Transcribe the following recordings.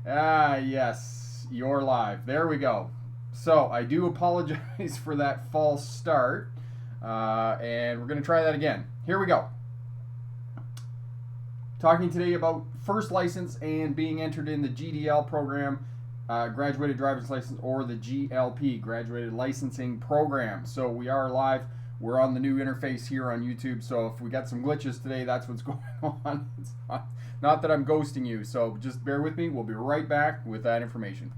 Yes, you're live. There we go. So I do apologize for that false start, and we're going to try that again. Here we go. Talking today about first license and being entered in the GDL program, graduated driver's license, or the GLP, graduated licensing program. So we are live. We're on the new interface here on YouTube, so if we got some glitches today, that's what's going on. It's not that I'm ghosting you, so just bear with me. We'll be right back with that information.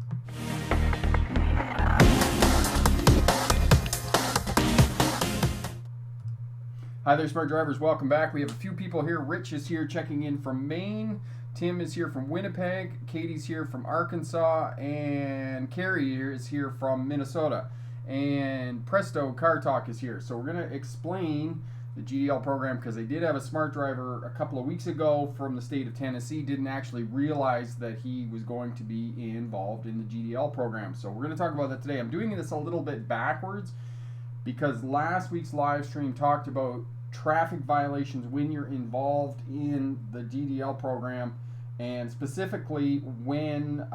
Hi there, smart drivers. Welcome back. We have a few people here. Rich is here checking in from Maine. Tim is here from Winnipeg. Katie's here from Arkansas. And Carrie is here from Minnesota. And Presto Car Talk is here. So we're going to explain the GDL program because they did have a smart driver a couple of weeks ago from the state of Tennessee. Didn't actually realize that he was going to be involved in the GDL program. So we're going to talk about that today. I'm doing this a little bit backwards because last week's live stream talked about traffic violations when you're involved in the GDL program, and specifically when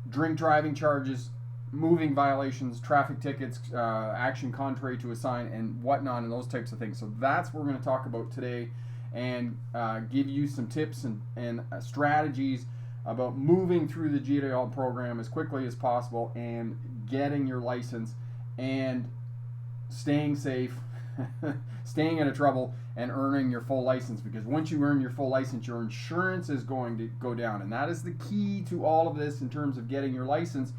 drink driving charges, moving violations, traffic tickets, action contrary to a sign, and whatnot, and those types of things. So that's what we're going to talk about today, and give you some tips and strategies about moving through the GDL program as quickly as possible and getting your license and staying safe, staying out of trouble, and earning your full license. Because once you earn your full license, your insurance is going to go down, and that is the key to all of this in terms of getting your license.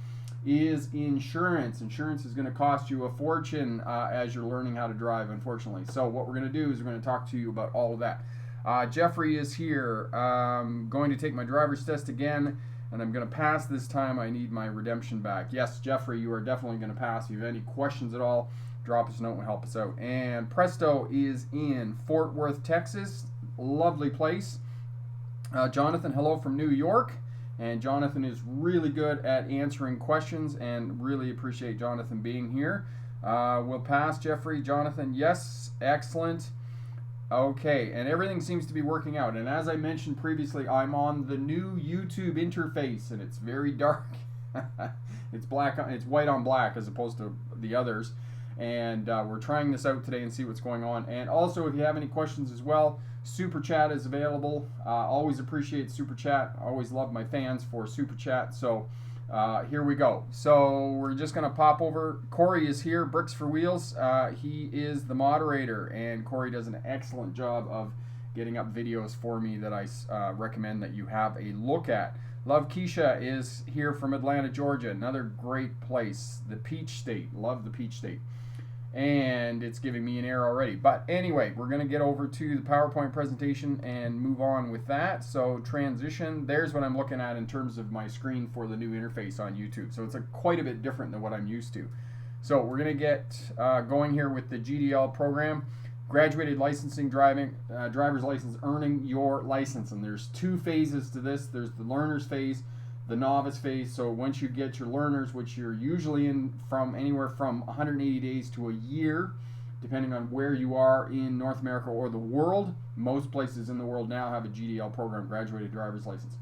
Is insurance. Insurance is going to cost you a fortune as you're learning how to drive, unfortunately. So what we're going to do is we're going to talk to you about all of that. Jeffrey is here. I'm going to take my driver's test again, and I'm going to pass this time. I need my redemption back. Yes, Jeffrey, you are definitely going to pass. If you have any questions at all, drop us a note and help us out. And Presto is in Fort Worth, Texas. Lovely place. Jonathan, hello from New York. And Jonathan is really good at answering questions, and really appreciate Jonathan being here. We'll pass Jeffrey. Jonathan, yes, excellent. Okay, and everything seems to be working out. And as I mentioned previously, I'm on the new YouTube interface, and it's very dark. It's black. It's white on black as opposed to the others. And we're trying this out today and see what's going on. And also, if you have any questions as well, Super Chat is available. Always appreciate Super Chat. Always love my fans for Super Chat. So here we go. So we're just going to pop over. Corey is here, Bricks for Wheels. He is the moderator, and Corey does an excellent job of getting up videos for me that I recommend that you have a look at. Love Keisha is here from Atlanta, Georgia. Another great place. The Peach State. Love the Peach State. And it's giving me an error already. But anyway, we're going to get over to the PowerPoint presentation and move on with that. So transition, there's what I'm looking at in terms of my screen for the new interface on YouTube. So it's quite a bit different than what I'm used to. So we're going to get going here with the GDL program. Graduated licensing driving, driver's license, earning your license. And there's two phases to this. There's the learner's phase, the novice phase. So once you get your learners, which you're usually in from anywhere from 180 days to a year, depending on where you are in North America or the world. Most places in the world now have a GDL program, graduated driver's license.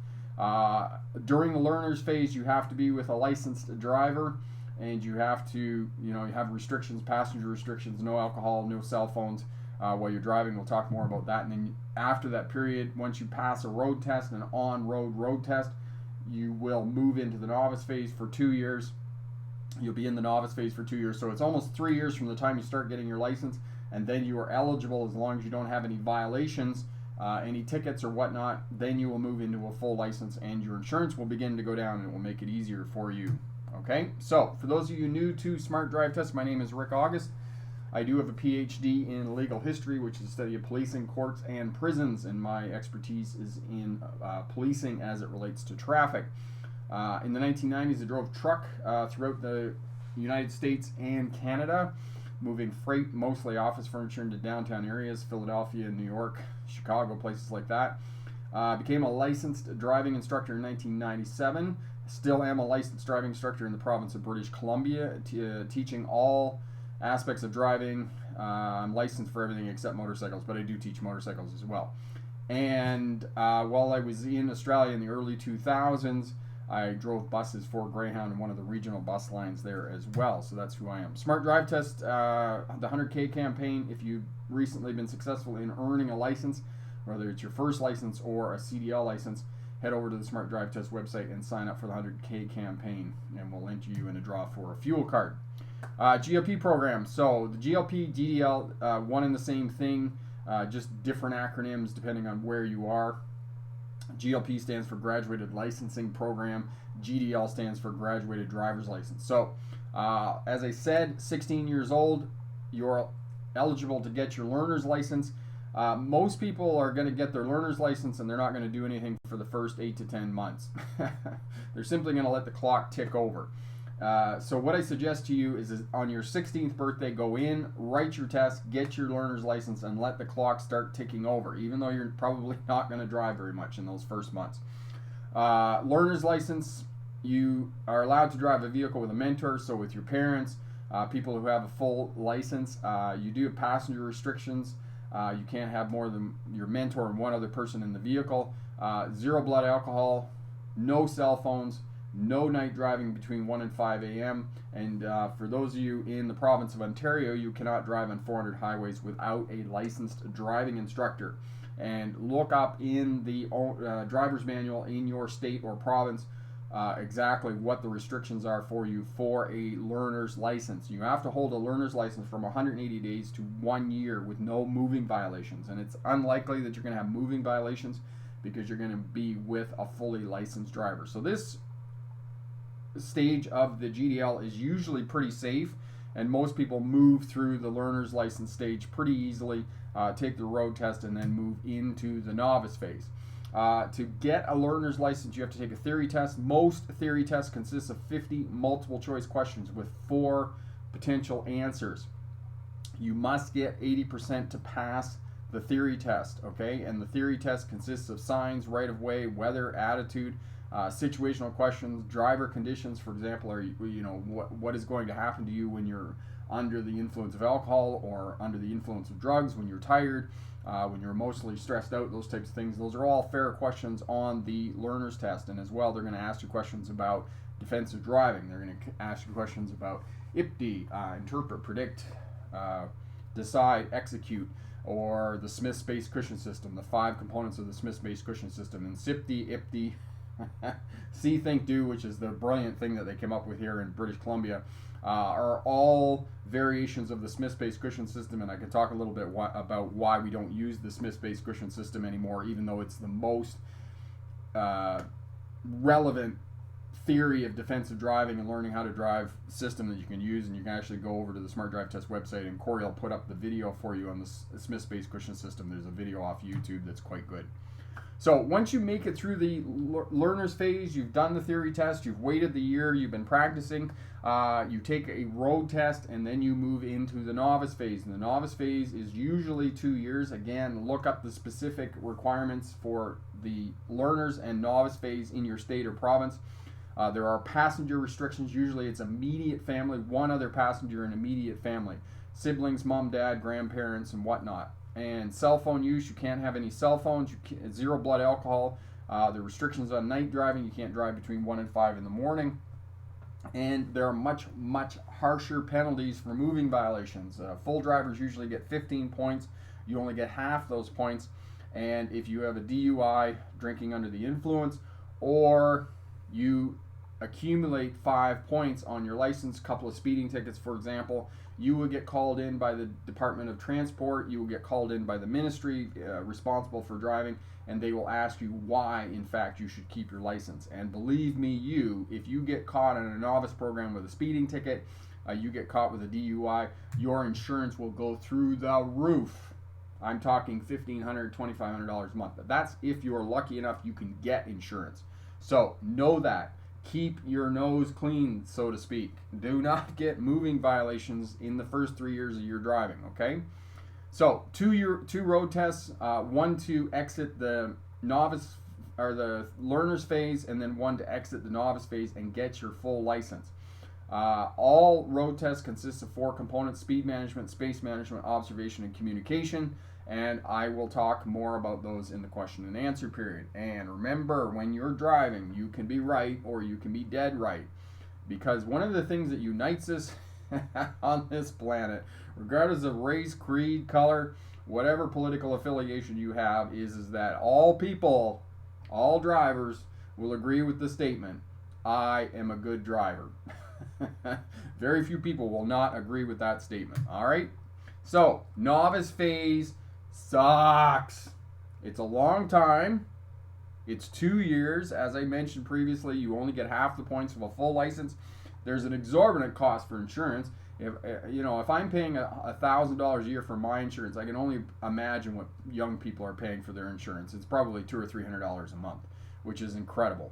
During the learners phase, you have to be with a licensed driver, and you have to, you have restrictions, passenger restrictions, no alcohol, no cell phones while you're driving. We'll talk more about that. And then after that period, once you pass a road test, an on-road road test, you will move into the novice phase for 2 years. You'll be in the novice phase for 2 years. So it's almost 3 years from the time you start getting your license, and then you are eligible as long as you don't have any violations, any tickets or whatnot. Then you will move into a full license, and your insurance will begin to go down, and it will make it easier for you. Okay, so for those of you new to Smart Drive Test, my name is Rick August. I do have a PhD in legal history, which is the study of policing, courts, and prisons, and my expertise is in policing as it relates to traffic. In the 1990s, I drove truck throughout the United States and Canada, moving freight, mostly office furniture, into downtown areas, Philadelphia, New York, Chicago, places like that. Became a licensed driving instructor in 1997. Still am a licensed driving instructor in the province of British Columbia, teaching all aspects of driving. I'm licensed for everything except motorcycles, but I do teach motorcycles as well. And while I was in Australia in the early 2000s, I drove buses for Greyhound and one of the regional bus lines there as well. So that's who I am. Smart Drive Test, the 100K campaign. If you've recently been successful in earning a license, whether it's your first license or a CDL license, head over to the Smart Drive Test website and sign up for the 100K campaign, and we'll enter you in a draw for a fuel card. GLP program. So the GLP, DDL, one and the same thing, just different acronyms depending on where you are. GLP stands for Graduated Licensing Program. GDL stands for Graduated Driver's License. So, as I said, 16 years old, you're eligible to get your learner's license. Most people are going to get their learner's license and they're not going to do anything for the first 8 to 10 months. They're simply going to let the clock tick over. So what I suggest to you is on your 16th birthday, go in, write your test, get your learner's license, and let the clock start ticking over, even though you're probably not going to drive very much in those first months. Learner's license, you are allowed to drive a vehicle with a mentor, so with your parents, people who have a full license. You do have passenger restrictions. You can't have more than your mentor and one other person in the vehicle. 0 blood alcohol, no cell phones, no night driving between 1 and 5 a.m. And for those of you in the province of Ontario, you cannot drive on 400 highways without a licensed driving instructor. And look up in the driver's manual in your state or province exactly what the restrictions are for you for a learner's license. You have to hold a learner's license from 180 days to 1 year with no moving violations. And it's unlikely that you're going to have moving violations because you're going to be with a fully licensed driver. So this stage of the GDL is usually pretty safe, and most people move through the learner's license stage pretty easily, take the road test, and then move into the novice phase. To get a learner's license, you have to take a theory test. Most theory tests consist of 50 multiple choice questions with 4 potential answers. You must get 80% to pass the theory test, okay? And the theory test consists of signs, right of way, weather, attitude, situational questions, driver conditions. For example, what is going to happen to you when you're under the influence of alcohol or under the influence of drugs, when you're tired, when you're emotionally stressed out, those types of things. Those are all fair questions on the learner's test. And as well, they're going to ask you questions about defensive driving. They're going to ask you questions about IPD, interpret, predict, decide, execute, or the Smith Space Cushion System, the 5 components of the Smith Space Cushion System, and SIPD, IPD, See, Think, Do, which is the brilliant thing that they came up with here in British Columbia, are all variations of the Smith Space Cushion System, and I could talk a little bit about why we don't use the Smith Space Cushion System anymore, even though it's the most relevant theory of defensive driving and learning how to drive system that you can use. And you can actually go over to the Smart Drive Test website, and Corey will put up the video for you on the Smith Space Cushion System. There's a video off YouTube that's quite good. So once you make it through the learner's phase, you've done the theory test, you've waited the year, you've been practicing, you take a road test, and then you move into the novice phase. And the novice phase is usually 2 years. Again, look up the specific requirements for the learners and novice phase in your state or province. There are passenger restrictions. Usually it's immediate family, one other passenger in immediate family, siblings, mom, dad, grandparents, and whatnot. And cell phone use, you can't have any cell phones. 0 blood alcohol. The restrictions on night driving, you can't drive between 1 and 5 in the morning. And there are much, much harsher penalties for moving violations. Full drivers usually get 15 points. You only get half those points. And if you have a DUI, drinking under the influence, or you accumulate 5 points on your license, a couple of speeding tickets, for example, you will get called in by the Department of Transport, you will get called in by the ministry responsible for driving, and they will ask you why, in fact, you should keep your license. And believe me, if you get caught in a novice program with a speeding ticket, you get caught with a DUI, your insurance will go through the roof. I'm talking $1,500, $2,500 a month. But that's if you're lucky enough you can get insurance. So know that. Keep your nose clean, so to speak. Do not get moving violations in the first 3 years of your driving, okay? So, two road tests, one to exit the novice or the learner's phase, and then one to exit the novice phase and get your full license. All road tests consist of 4 components: speed management, space management, observation, and communication. and I will talk more about those in the question and answer period. And remember, when you're driving, you can be right or you can be dead right, because one of the things that unites us on this planet, regardless of race, creed, color, whatever political affiliation you have, is that all people, all drivers, will agree with the statement, I am a good driver. Very few people will not agree with that statement. All right? So, novice phase sucks. It's a long time. It's 2 years. As I mentioned previously, you only get half the points of a full license. There's an exorbitant cost for insurance. If I'm paying $1,000 a year for my insurance, I can only imagine what young people are paying for their insurance. It's probably $200 or $300 a month, which is incredible.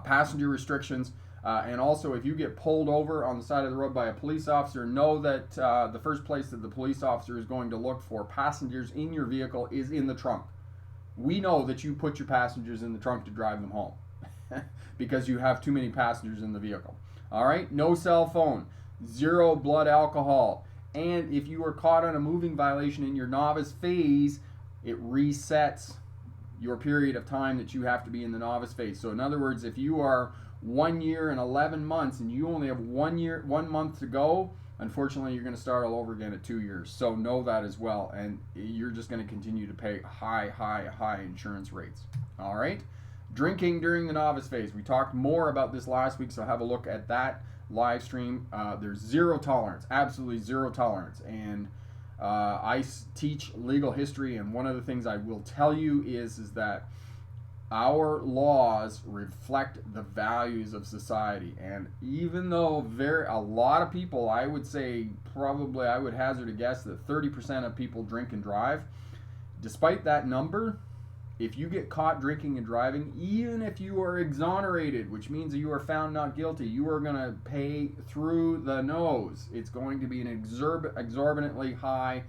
Passenger restrictions, and also if you get pulled over on the side of the road by a police officer, know that the first place that the police officer is going to look for passengers in your vehicle is in the trunk. We know that you put your passengers in the trunk to drive them home because you have too many passengers in the vehicle. All right, no cell phone, 0 blood alcohol, and if you are caught on a moving violation in your novice phase, it resets your period of time that you have to be in the novice phase. So in other words, if you are 1 year and 11 months and you only have 1 month to go, unfortunately you're going to start all over again at 2 years. So know that as well, and you're just going to continue to pay high insurance rates. All right, drinking during the novice phase, we talked more about this last week, so have a look at that live stream. There's zero tolerance, absolutely zero tolerance, and I teach legal history, and one of the things I will tell you is that our laws reflect the values of society. And even though a lot of people, I would say probably, I would hazard a guess that 30% of people drink and drive, despite that number, if you get caught drinking and driving, even if you are exonerated, which means that you are found not guilty, you are going to pay through the nose. It's going to be an exorbitantly high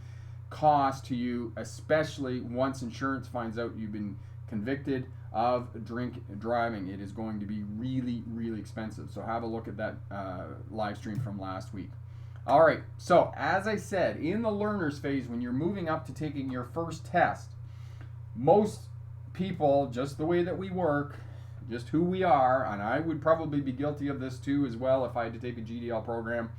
cost to you, especially once insurance finds out you've been convicted of driving. It is going to be really expensive. So have a look at that live stream from last week. All right, so as I said, in the learner's phase, when you're moving up to taking your first test, most people, just the way that we work, just who we are, and I would probably be guilty of this too as well if I had to take a GDL program,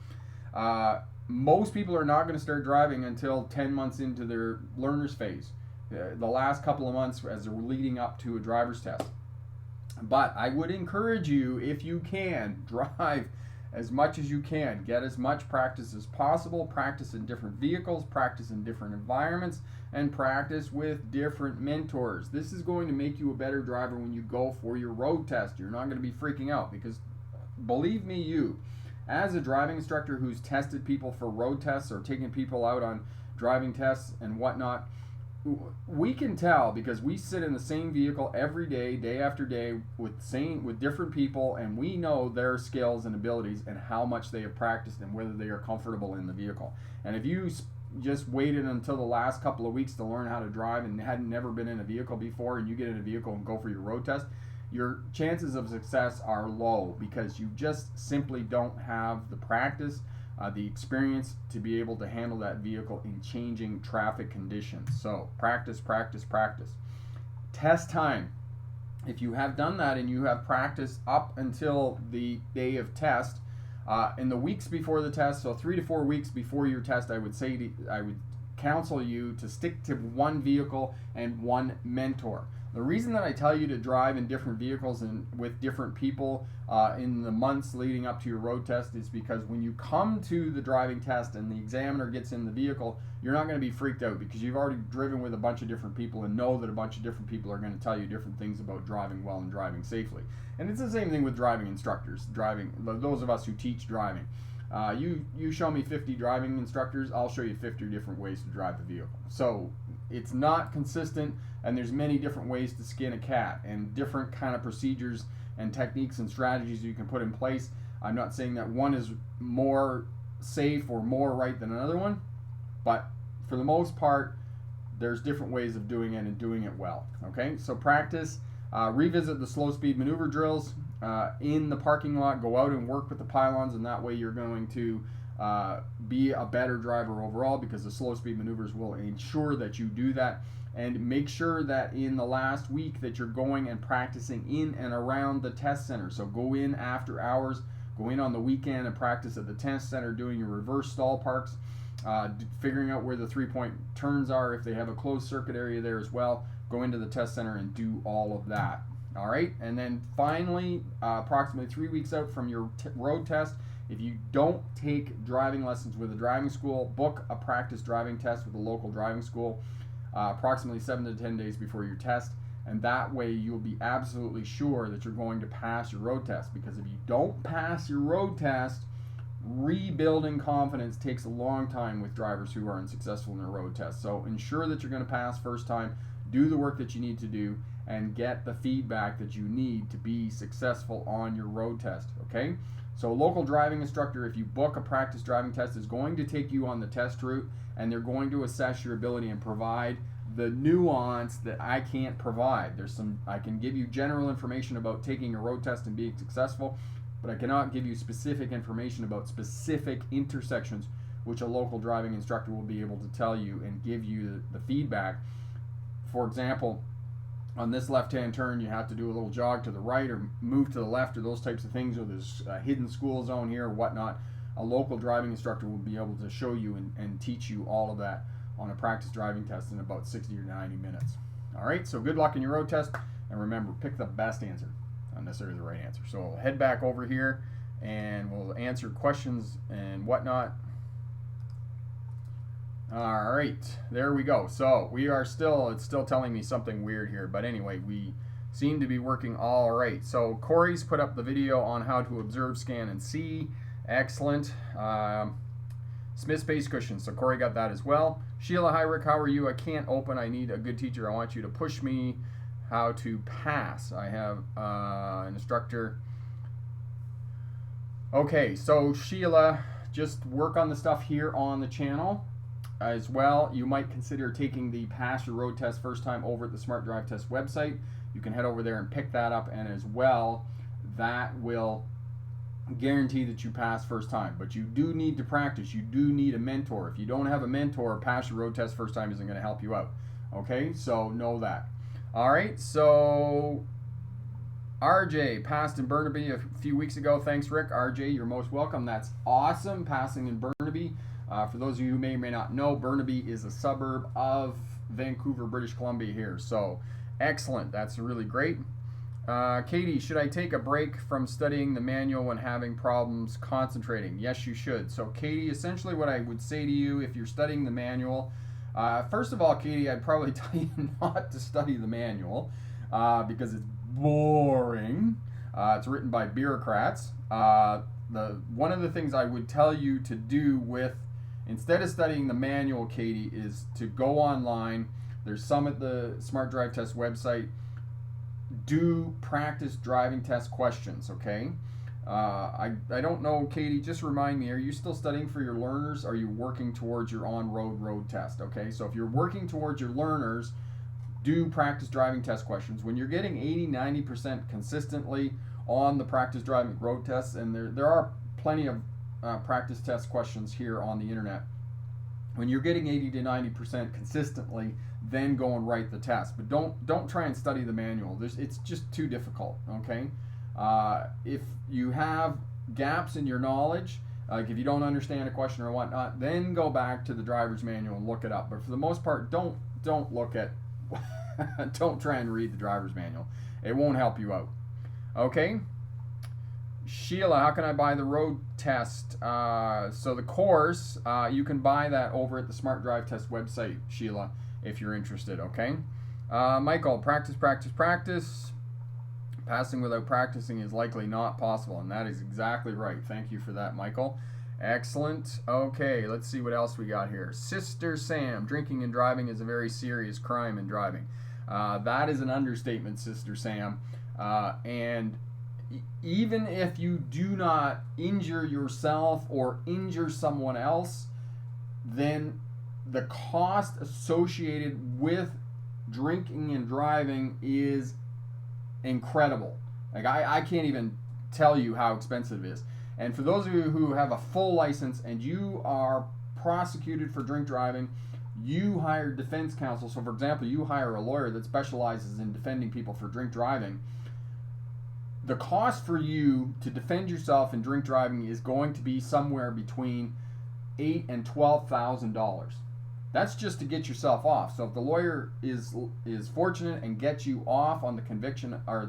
most people are not going to start driving until 10 months into their learner's phase, the last couple of months as they're leading up to a driver's test. But I would encourage you, if you can, drive as much as you can. Get as much practice as possible. Practice in different vehicles, practice in different environments, and practice with different mentors. This is going to make you a better driver when you go for your road test. You're not going to be freaking out because, believe me, as a driving instructor who's tested people for road tests or taken people out on driving tests and whatnot, we can tell because we sit in the same vehicle every day, day after day, with different people, and we know their skills and abilities and how much they have practiced and whether they are comfortable in the vehicle. And if you just waited until the last couple of weeks to learn how to drive and had never been in a vehicle before, and you get in a vehicle and go for your road test, your chances of success are low because you just simply don't have the practice, the experience to be able to handle that vehicle in changing traffic conditions. So practice. Test time. If you have done that and you have practiced up until the day of test, in the weeks before the test, so 3 to 4 weeks before your test, I would counsel you to stick to one vehicle and one mentor. The reason that I tell you to drive in different vehicles and with different people in the months leading up to your road test is because when you come to the driving test and the examiner gets in the vehicle, you're not going to be freaked out because you've already driven with a bunch of different people and know that a bunch of different people are going to tell you different things about driving well and driving safely. And it's the same thing with driving instructors, those of us who teach driving. You show me 50 driving instructors, I'll show you 50 different ways to drive the vehicle. So it's not consistent, and there's many different ways to skin a cat and different kind of procedures and techniques and strategies you can put in place. I'm not saying that one is more safe or more right than another one, but for the most part, there's different ways of doing it and doing it well. Okay, so practice. Revisit the slow speed maneuver drills in the parking lot. Go out and work with the pylons, and that way you're going to be a better driver overall, because the slow speed maneuvers will ensure that you do that. And make sure that in the last week that you're going and practicing in and around the test center. So go in after hours, go in on the weekend and practice at the test center doing your reverse stall parks, figuring out where the 3-point turns are, if they have a closed circuit area there as well. Go into the test center and do all of that. All right, and then finally, approximately 3 weeks out from your road test, if you don't take driving lessons with a driving school, book a practice driving test with a local driving school approximately 7 to 10 days before your test, and that way you'll be absolutely sure that you're going to pass your road test. Because if you don't pass your road test, rebuilding confidence takes a long time with drivers who are unsuccessful in their road test. So ensure that you're going to pass first time, do the work that you need to do, and get the feedback that you need to be successful on your road test, okay? So a local driving instructor, if you book a practice driving test, is going to take you on the test route, and they're going to assess your ability and provide the nuance that I can't provide. I can give you general information about taking a road test and being successful, but I cannot give you specific information about specific intersections, which a local driving instructor will be able to tell you and give you the feedback. For example, on this left-hand turn, you have to do a little jog to the right or move to the left, or those types of things, or there's a hidden school zone here or whatnot. A local driving instructor will be able to show you and teach you all of that on a practice driving test in about 60 or 90 minutes. All right, so good luck in your road test, and remember, pick the best answer, not necessarily the right answer. So we'll head back over here and we'll answer questions and whatnot. All right, there we go. So we are it's still telling me something weird here, but anyway, we seem to be working all right. So Corey's put up the video on how to observe, scan, and see. Excellent. Smith Space Cushion. So Corey got that as well. Sheila, hi Rick, how are you? I can't open. I need a good teacher. I want you to push me how to pass. I have an instructor. Okay, so Sheila, just work on the stuff here on the channel. As well, you might consider taking the Pass Your Road Test first time over at the Smart Drive Test website. You can head over there and pick that up, and as well, that will guarantee that you pass first time. But you do need to practice. You do need a mentor. If you don't have a mentor, Pass Your Road Test first time isn't going to help you out. Okay, so know that. All right, so RJ passed in Burnaby a few weeks ago. Thanks, Rick. RJ, you're most welcome. That's awesome, passing in Burnaby. For those of you who may or may not know, Burnaby is a suburb of Vancouver, British Columbia here. So excellent. That's really great. Katie, should I take a break from studying the manual when having problems concentrating? Yes, you should. So Katie, essentially what I would say to you, if you're studying the manual, first of all, Katie, I'd probably tell you not to study the manual because it's boring. It's written by bureaucrats. One of the things I would tell you to do instead of studying the manual, Katie, is to go online. There's some at the Smart Drive Test website. Do practice driving test questions, okay? I don't know, Katie, just remind me, are you still studying for your learners? Or are you working towards your on-road road test, okay? So if you're working towards your learners, do practice driving test questions. When you're getting 80-90% consistently on the practice driving road tests, and there are plenty of practice test questions here on the internet. When you're getting 80-90% consistently, then go and write the test. But don't try and study the manual. It's just too difficult, okay? If you have gaps in your knowledge, like if you don't understand a question or whatnot, then go back to the driver's manual and look it up. But for the most part, don't look at, don't try and read the driver's manual. It won't help you out. Okay? Sheila, how can I buy the road test? So the course, you can buy that over at the Smart Drive Test website, Sheila, if you're interested, okay? Michael, practice. Passing without practicing is likely not possible, and that is exactly right. Thank you for that, Michael. Excellent. Okay, let's see what else we got here. Sister Sam, drinking and driving is a very serious crime in driving. That is an understatement, Sister Sam. And even if you do not injure yourself or injure someone else, then the cost associated with drinking and driving is incredible. Like I can't even tell you how expensive it is. And for those of you who have a full license and you are prosecuted for drink driving, you hire defense counsel. So for example, you hire a lawyer that specializes in defending people for drink driving. The cost for you to defend yourself in drink driving is going to be somewhere between $8,000 and $12,000. That's just to get yourself off. So if the lawyer is fortunate and gets you off on the conviction or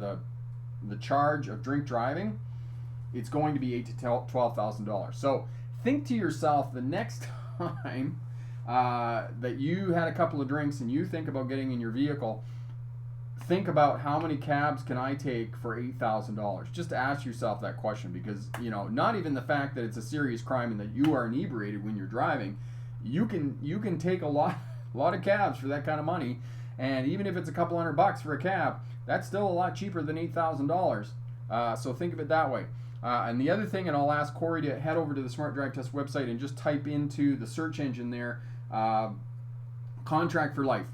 the charge of drink driving, it's going to be $8,000 to $12,000. So think to yourself the next time that you had a couple of drinks and you think about getting in your vehicle, think about how many cabs can I take for $8,000. Just ask yourself that question, because not even the fact that it's a serious crime and that you are inebriated when you're driving, you can take a lot of cabs for that kind of money, and even if it's a couple $100 for a cab, that's still a lot cheaper than $8,000. So think of it that way. And the other thing, and I'll ask Corey to head over to the Smart Drive Test website and just type into the search engine there, contract for life.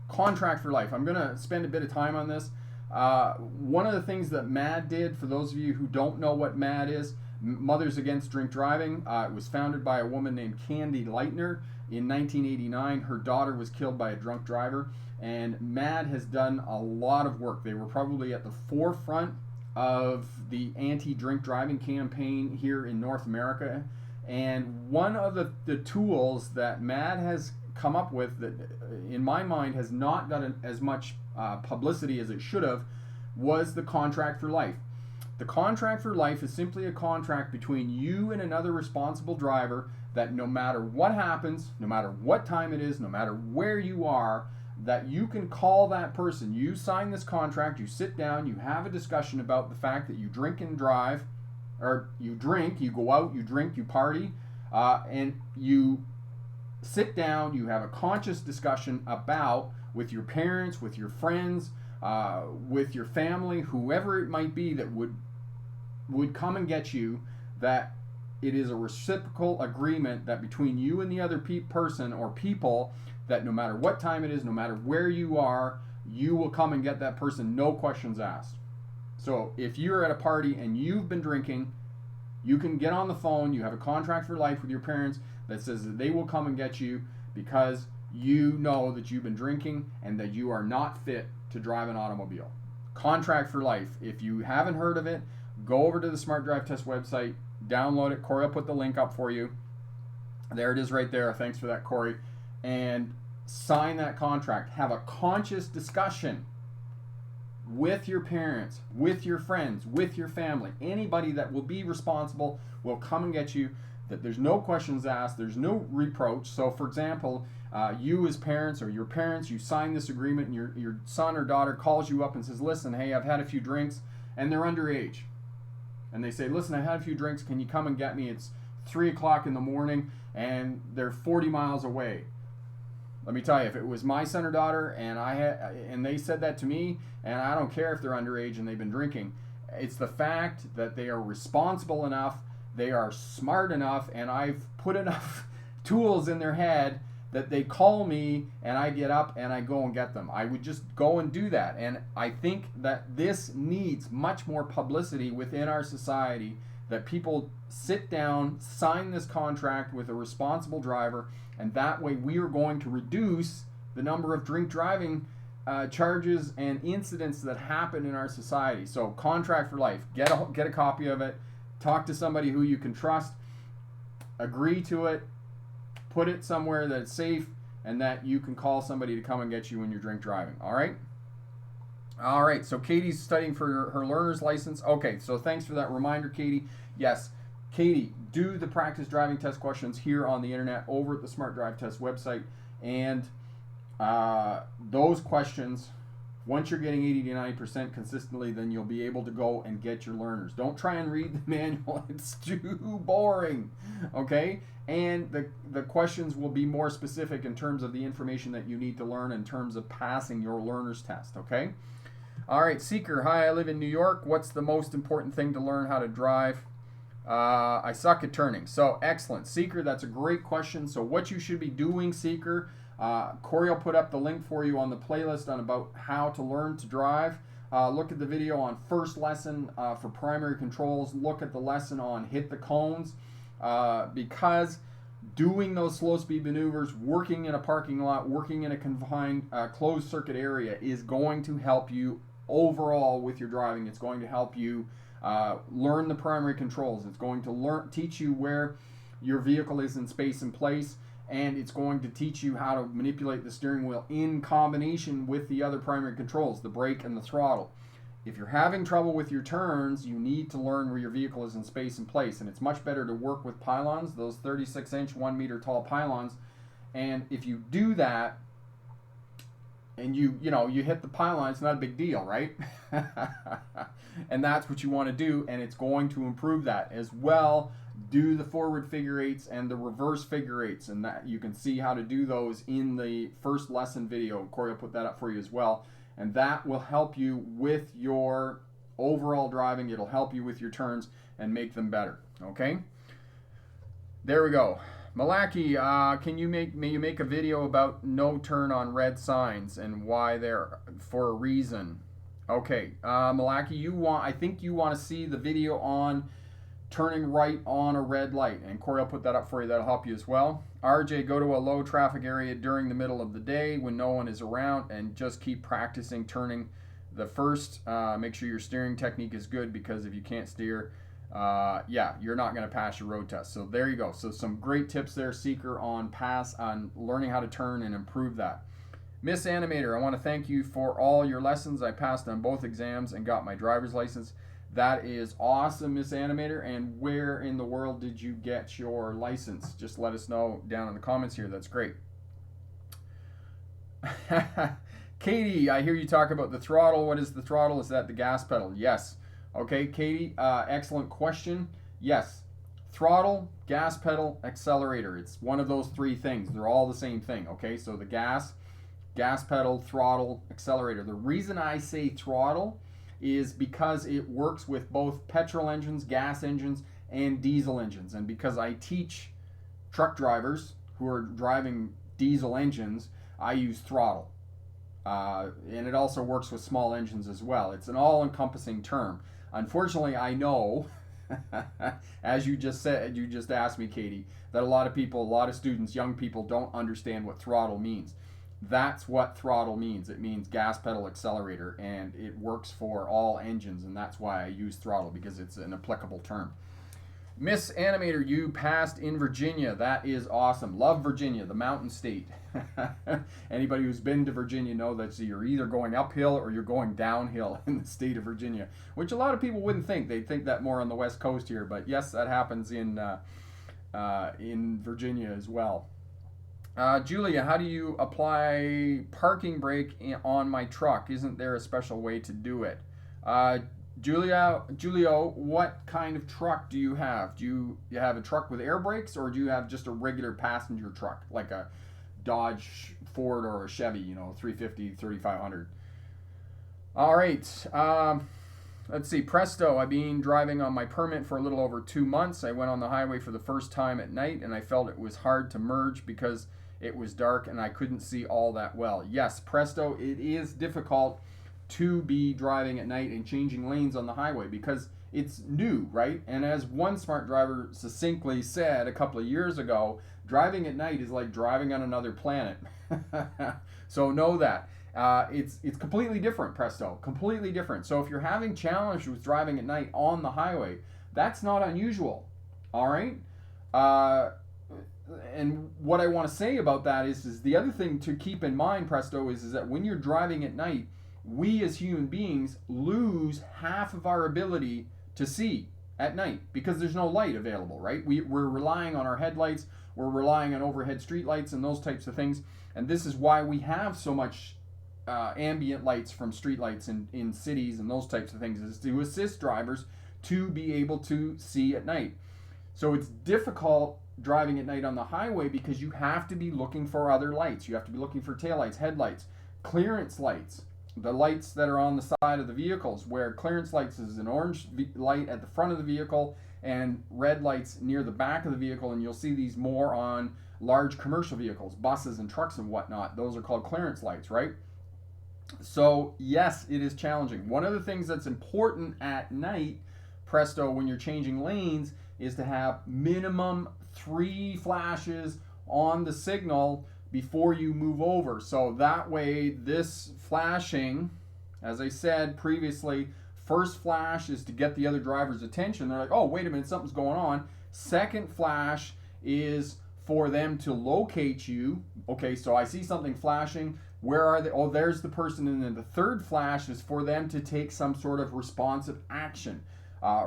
Contract for life. I'm going to spend a bit of time on this. One of the things that MAD did, for those of you who don't know what MAD is, Mothers Against Drink Driving, it was founded by a woman named Candy Lightner in 1989. Her daughter was killed by a drunk driver, and MAD has done a lot of work. They were probably at the forefront of the anti-drink driving campaign here in North America. And one of the tools that MAD has come up with that, in my mind, has not gotten as much publicity as it should have, was the contract for life. The contract for life is simply a contract between you and another responsible driver that no matter what happens, no matter what time it is, no matter where you are, that you can call that person. You sign this contract, you sit down, you have a discussion about the fact that you drink and drive, or you drink, you go out, you drink, you party, and you sit down, you have a conscious discussion about, with your parents, with your friends, with your family, whoever it might be that would come and get you, that it is a reciprocal agreement that between you and the other person or people, that no matter what time it is, no matter where you are, you will come and get that person, no questions asked. So if you're at a party and you've been drinking, you can get on the phone, you have a contract for life with your parents that says that they will come and get you because you know that you've been drinking and that you are not fit to drive an automobile. Contract for life. If you haven't heard of it, go over to the Smart Drive Test website, download it. Corey will put the link up for you. There it is right there. Thanks for that, Corey. And sign that contract. Have a conscious discussion with your parents, with your friends, with your family. Anybody that will be responsible will come and get you, that there's no questions asked, there's no reproach. So for example, you as parents or your parents, you sign this agreement and your son or daughter calls you up and says, listen, hey, I've had a few drinks, and they're underage. And they say, listen, I had a few drinks, can you come and get me? It's 3 o'clock in the morning and they're 40 miles away. Let me tell you, if it was my son or daughter and they said that to me, and I don't care if they're underage and they've been drinking, it's the fact that they are responsible enough, they are smart enough, and I've put enough tools in their head that they call me and I get up and I go and get them. I would just go and do that. And I think that this needs much more publicity within our society, that people sit down, sign this contract with a responsible driver, and that way we are going to reduce the number of drink driving charges and incidents that happen in our society. So contract for life. Get a copy of it. Talk to somebody who you can trust. Agree to it. Put it somewhere that's safe and that you can call somebody to come and get you when you're drink driving. All right? All right, so Katie's studying for her learner's license. Okay, so thanks for that reminder, Katie. Yes, Katie, do the practice driving test questions here on the internet over at the Smart Drive Test website. And those questions, once you're getting 80 to 90% consistently, then you'll be able to go and get your learners. Don't try and read the manual. It's too boring, okay? And the questions will be more specific in terms of the information that you need to learn in terms of passing your learner's test, okay? All right, Seeker, hi, I live in New York. What's the most important thing to learn how to drive? I suck at turning. So, excellent. Seeker, that's a great question. So what you should be doing, Seeker, Corey will put up the link for you on the playlist on about how to learn to drive. look at the video on first lesson for primary controls. Look at the lesson on hit the cones, because doing those slow speed maneuvers, working in a parking lot, working in a confined closed circuit area is going to help you overall with your driving. It's going to help you learn the primary controls. It's going to teach you where your vehicle is in space and place, and it's going to teach you how to manipulate the steering wheel in combination with the other primary controls, the brake and the throttle. If you're having trouble with your turns, you need to learn where your vehicle is in space and place, and it's much better to work with pylons, those 36-inch, 1 meter tall pylons. And if you do that, and you hit the pylon, it's not a big deal, right? And that's what you want to do, and it's going to improve that as well. Do the forward figure eights and the reverse figure eights, and that you can see how to do those in the first lesson video. Corey will put that up for you as well, and that will help you with your overall driving. It'll help you with your turns and make them better. Okay, there we go. Malaki, may you make a video about no turn on red signs and why they're for a reason? Okay, Malaki, I think you want to see the video on turning right on a red light, and Corey will put that up for you. That'll help you as well. RJ, go to a low traffic area during the middle of the day when no one is around, and just keep practicing turning the first. Make sure your steering technique is good, because if you can't steer, you're not going to pass your road test. So there you go. So some great tips there, Seeker, on learning how to turn and improve that. Miss Animator, I want to thank you for all your lessons. I passed on both exams and got my driver's license. That is awesome, Miss Animator. And where in the world did you get your license? Just let us know down in the comments here. That's great. Katie, I hear you talk about the throttle. What is the throttle? Is that the gas pedal? Yes. Okay, Katie, excellent question. Yes, throttle, gas pedal, accelerator. It's one of those three things. They're all the same thing, okay? So the gas pedal, throttle, accelerator. The reason I say throttle is because it works with both petrol engines, gas engines, and diesel engines. And because I teach truck drivers who are driving diesel engines, I use throttle. And it also works with small engines as well. It's an all-encompassing term. Unfortunately, I know, as you just asked me, Katie, that a lot of students, young people, don't understand what throttle means. That's what throttle means. It means gas pedal accelerator, and it works for all engines, and that's why I use throttle, because it's an applicable term. Miss Animator, you passed in Virginia. That is awesome. Love Virginia, the mountain state. Anybody who's been to Virginia know that you're either going uphill or you're going downhill in the state of Virginia, which a lot of people wouldn't think. They'd think that more on the west coast here, but yes, that happens in Virginia as well. Julia, how do you apply parking brake on my truck? Isn't there a special way to do it? Julio, what kind of truck do you have? Do you have a truck with air brakes, or do you have just a regular passenger truck, like a Dodge, Ford, or a Chevy, 350, 3500? All right. Let's see. Presto, I've been driving on my permit for a little over 2 months. I went on the highway for the first time at night, and I felt it was hard to merge because it was dark and I couldn't see all that well. Yes, Presto, it is difficult to be driving at night and changing lanes on the highway because it's new, right? And as one smart driver succinctly said a couple of years ago, driving at night is like driving on another planet. So know that. It's completely different, Presto, completely different. So if you're having challenges with driving at night on the highway, that's not unusual, all right? And what I want to say about that is the other thing to keep in mind, Presto, is that when you're driving at night, we as human beings lose half of our ability to see at night because there's no light available, right? We're relying on our headlights, we're relying on overhead street lights and those types of things, and this is why we have so much ambient lights from street lights in cities and those types of things, is to assist drivers to be able to see at night. So it's difficult driving at night on the highway because you have to be looking for other lights. You have to be looking for taillights, headlights, clearance lights, the lights that are on the side of the vehicles, where clearance lights is an orange light at the front of the vehicle and red lights near the back of the vehicle, and you'll see these more on large commercial vehicles, buses and trucks and whatnot. Those are called clearance lights, right? So yes, it is challenging. One of the things that's important at night, presto, when you're changing lanes, is to have minimum 3 flashes on the signal before you move over. So that way, this flashing, as I said previously, first flash is to get the other driver's attention. They're like, oh, wait a minute, something's going on. Second flash is for them to locate you. Okay, so I see something flashing. Where are they? Oh, there's the person. And then the third flash is for them to take some sort of responsive action,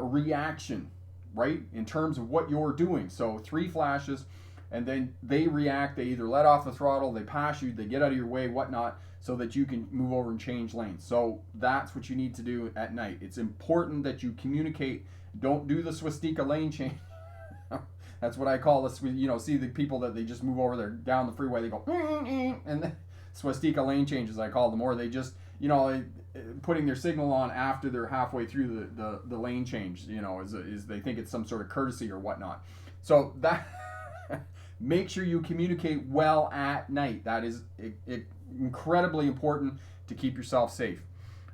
reaction, right? In terms of what you're doing. So 3 flashes, and then they react. They either let off the throttle, they pass you, they get out of your way, whatnot, so that you can move over and change lanes. So that's what you need to do at night. It's important that you communicate. Don't do the swastika lane change. That's what I call this. You know, see the people that they just move over there down the freeway. They go and then swastika lane changes, I call them, or they just, you know, putting their signal on after they're halfway through the lane change. You know, is they think it's some sort of courtesy or whatnot. So that make sure you communicate well at night. That is incredibly important to keep yourself safe.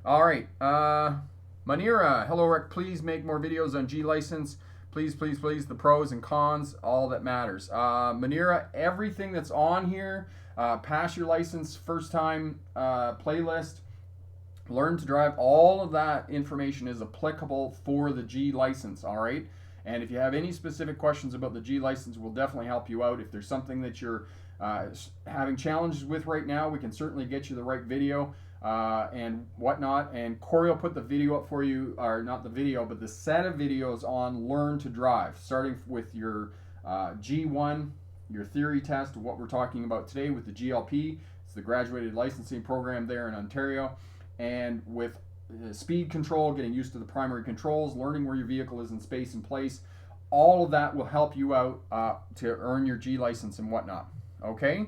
All right, Manira, hello Rick. Please make more videos on G license. Please, please, please. The pros and cons, all that matters. Manira, everything that's on here, pass your license, first time playlist, learn to drive, all of that information is applicable for the G license, all right? And if you have any specific questions about the G license, we'll definitely help you out. If there's something that you're having challenges with right now, we can certainly get you the right video and whatnot. And Corey will put the video up for you, or not the video, but the set of videos on Learn to Drive, starting with your G1, your theory test, what we're talking about today with the GLP. It's the graduated licensing program there in Ontario. And with speed control, getting used to the primary controls, learning where your vehicle is in space and place, all of that will help you out to earn your G license and whatnot. Okay?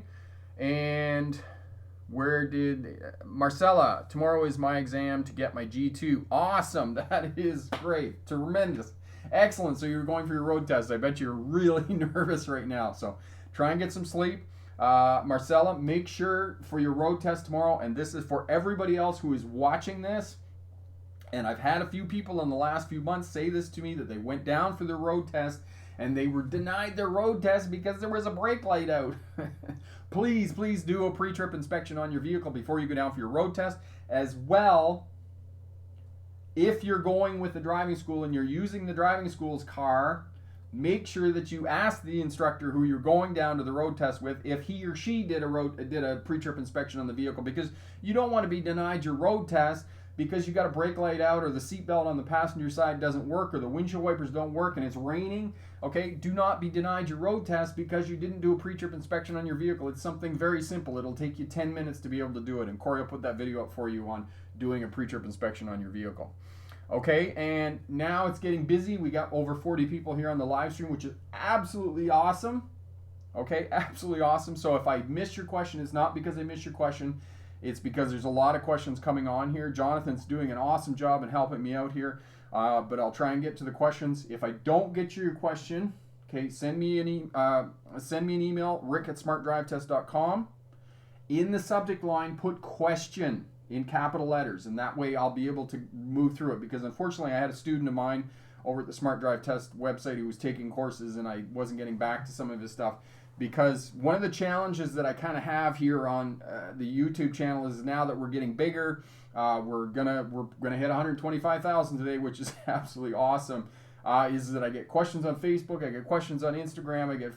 And where did Marcella, tomorrow is my exam to get my G2. Awesome. That is great. Tremendous. Excellent. So you're going for your road test. I bet you're really nervous right now. So try and get some sleep. Marcella, make sure for your road test tomorrow, and this is for everybody else who is watching this, and I've had a few people in the last few months say this to me, that they went down for their road test and they were denied their road test because there was a brake light out. Please, please do a pre-trip inspection on your vehicle before you go down for your road test. As well, if you're going with the driving school and you're using the driving school's car, make sure that you ask the instructor who you're going down to the road test with if he or she did a pre-trip inspection on the vehicle, because you don't want to be denied your road test because you got a brake light out, or the seatbelt on the passenger side doesn't work, or the windshield wipers don't work and it's raining. Okay, do not be denied your road test because you didn't do a pre-trip inspection on your vehicle. It's something very simple. It'll take you 10 minutes to be able to do it, and Corey will put that video up for you on doing a pre-trip inspection on your vehicle. Okay, and now it's getting busy. We got over 40 people here on the live stream, which is absolutely awesome. Okay, absolutely awesome. So if I missed your question, it's not because I missed your question. It's because there's a lot of questions coming on here. Jonathan's doing an awesome job in helping me out here, but I'll try and get to the questions. If I don't get your question, okay, send me an email, rick@smartdrivetest.com. In the subject line, put question in capital letters, and that way I'll be able to move through it, because unfortunately I had a student of mine over at the Smart Drive Test website who was taking courses, and I wasn't getting back to some of his stuff, because one of the challenges that I kind of have here on the YouTube channel is, now that we're getting bigger, we're gonna hit 125,000 today, which is absolutely awesome. Is that I get questions on Facebook, I get questions on Instagram, I get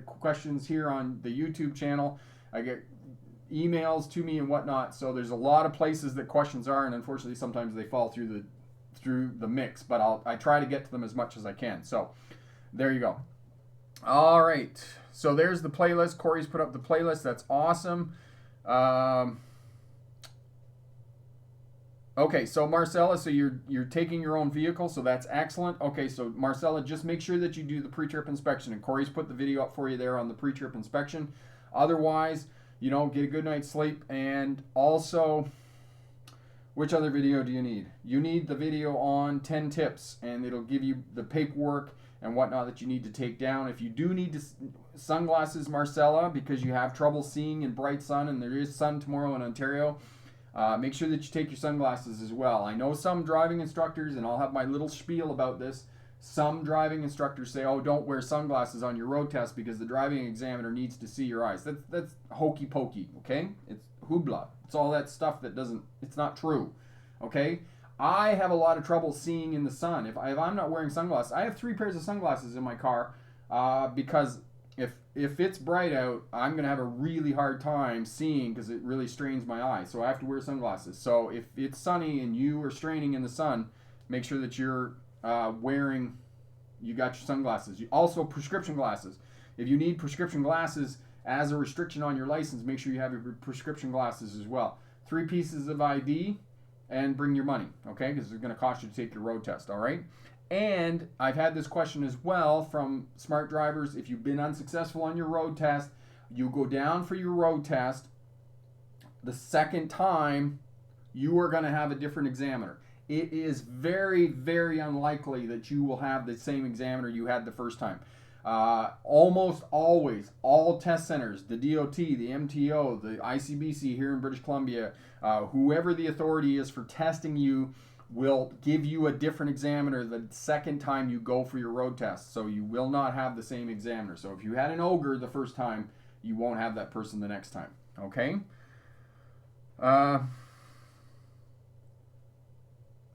questions here on the YouTube channel, I get emails to me and whatnot. So there's a lot of places that questions are, and unfortunately sometimes they fall through the mix, but I try to get to them as much as I can. So there you go. All right, so there's the playlist. Corey's put up the playlist. That's awesome. Okay, so Marcella, so you're taking your own vehicle, so that's excellent. Okay, so Marcella, just make sure that you do the pre-trip inspection, and Corey's put the video up for you there on the pre-trip inspection. Otherwise, you know, get a good night's sleep. And also, which other video do you need? You need the video on 10 tips, and it'll give you the paperwork and whatnot that you need to take down. If you do need sunglasses, Marcella, because you have trouble seeing in bright sun, and there is sun tomorrow in Ontario, Make sure that you take your sunglasses as well. I know some driving instructors, and I'll have my little spiel about this. Some driving instructors say, oh, don't wear sunglasses on your road test because the driving examiner needs to see your eyes. That's hokey pokey, okay? It's hoopla. It's all that stuff that doesn't, it's not true, okay? I have a lot of trouble seeing in the sun. If I'm not wearing sunglasses, I have 3 pairs of sunglasses in my car because if it's bright out, I'm going to have a really hard time seeing because it really strains my eyes. So I have to wear sunglasses. So if it's sunny and you are straining in the sun, make sure that you're you got your sunglasses. Also, prescription glasses. If you need prescription glasses as a restriction on your license, make sure you have your prescription glasses as well. 3 pieces of ID and bring your money, okay? Because it's going to cost you to take your road test, all right? And I've had this question as well from smart drivers. If you've been unsuccessful on your road test, you go down for your road test. The second time, you are going to have a different examiner. It is very, very unlikely that you will have the same examiner you had the first time. Almost always, all test centers, the DOT, the MTO, the ICBC here in British Columbia, whoever the authority is for testing you, will give you a different examiner the second time you go for your road test. So you will not have the same examiner. So if you had an ogre the first time, you won't have that person the next time. Okay?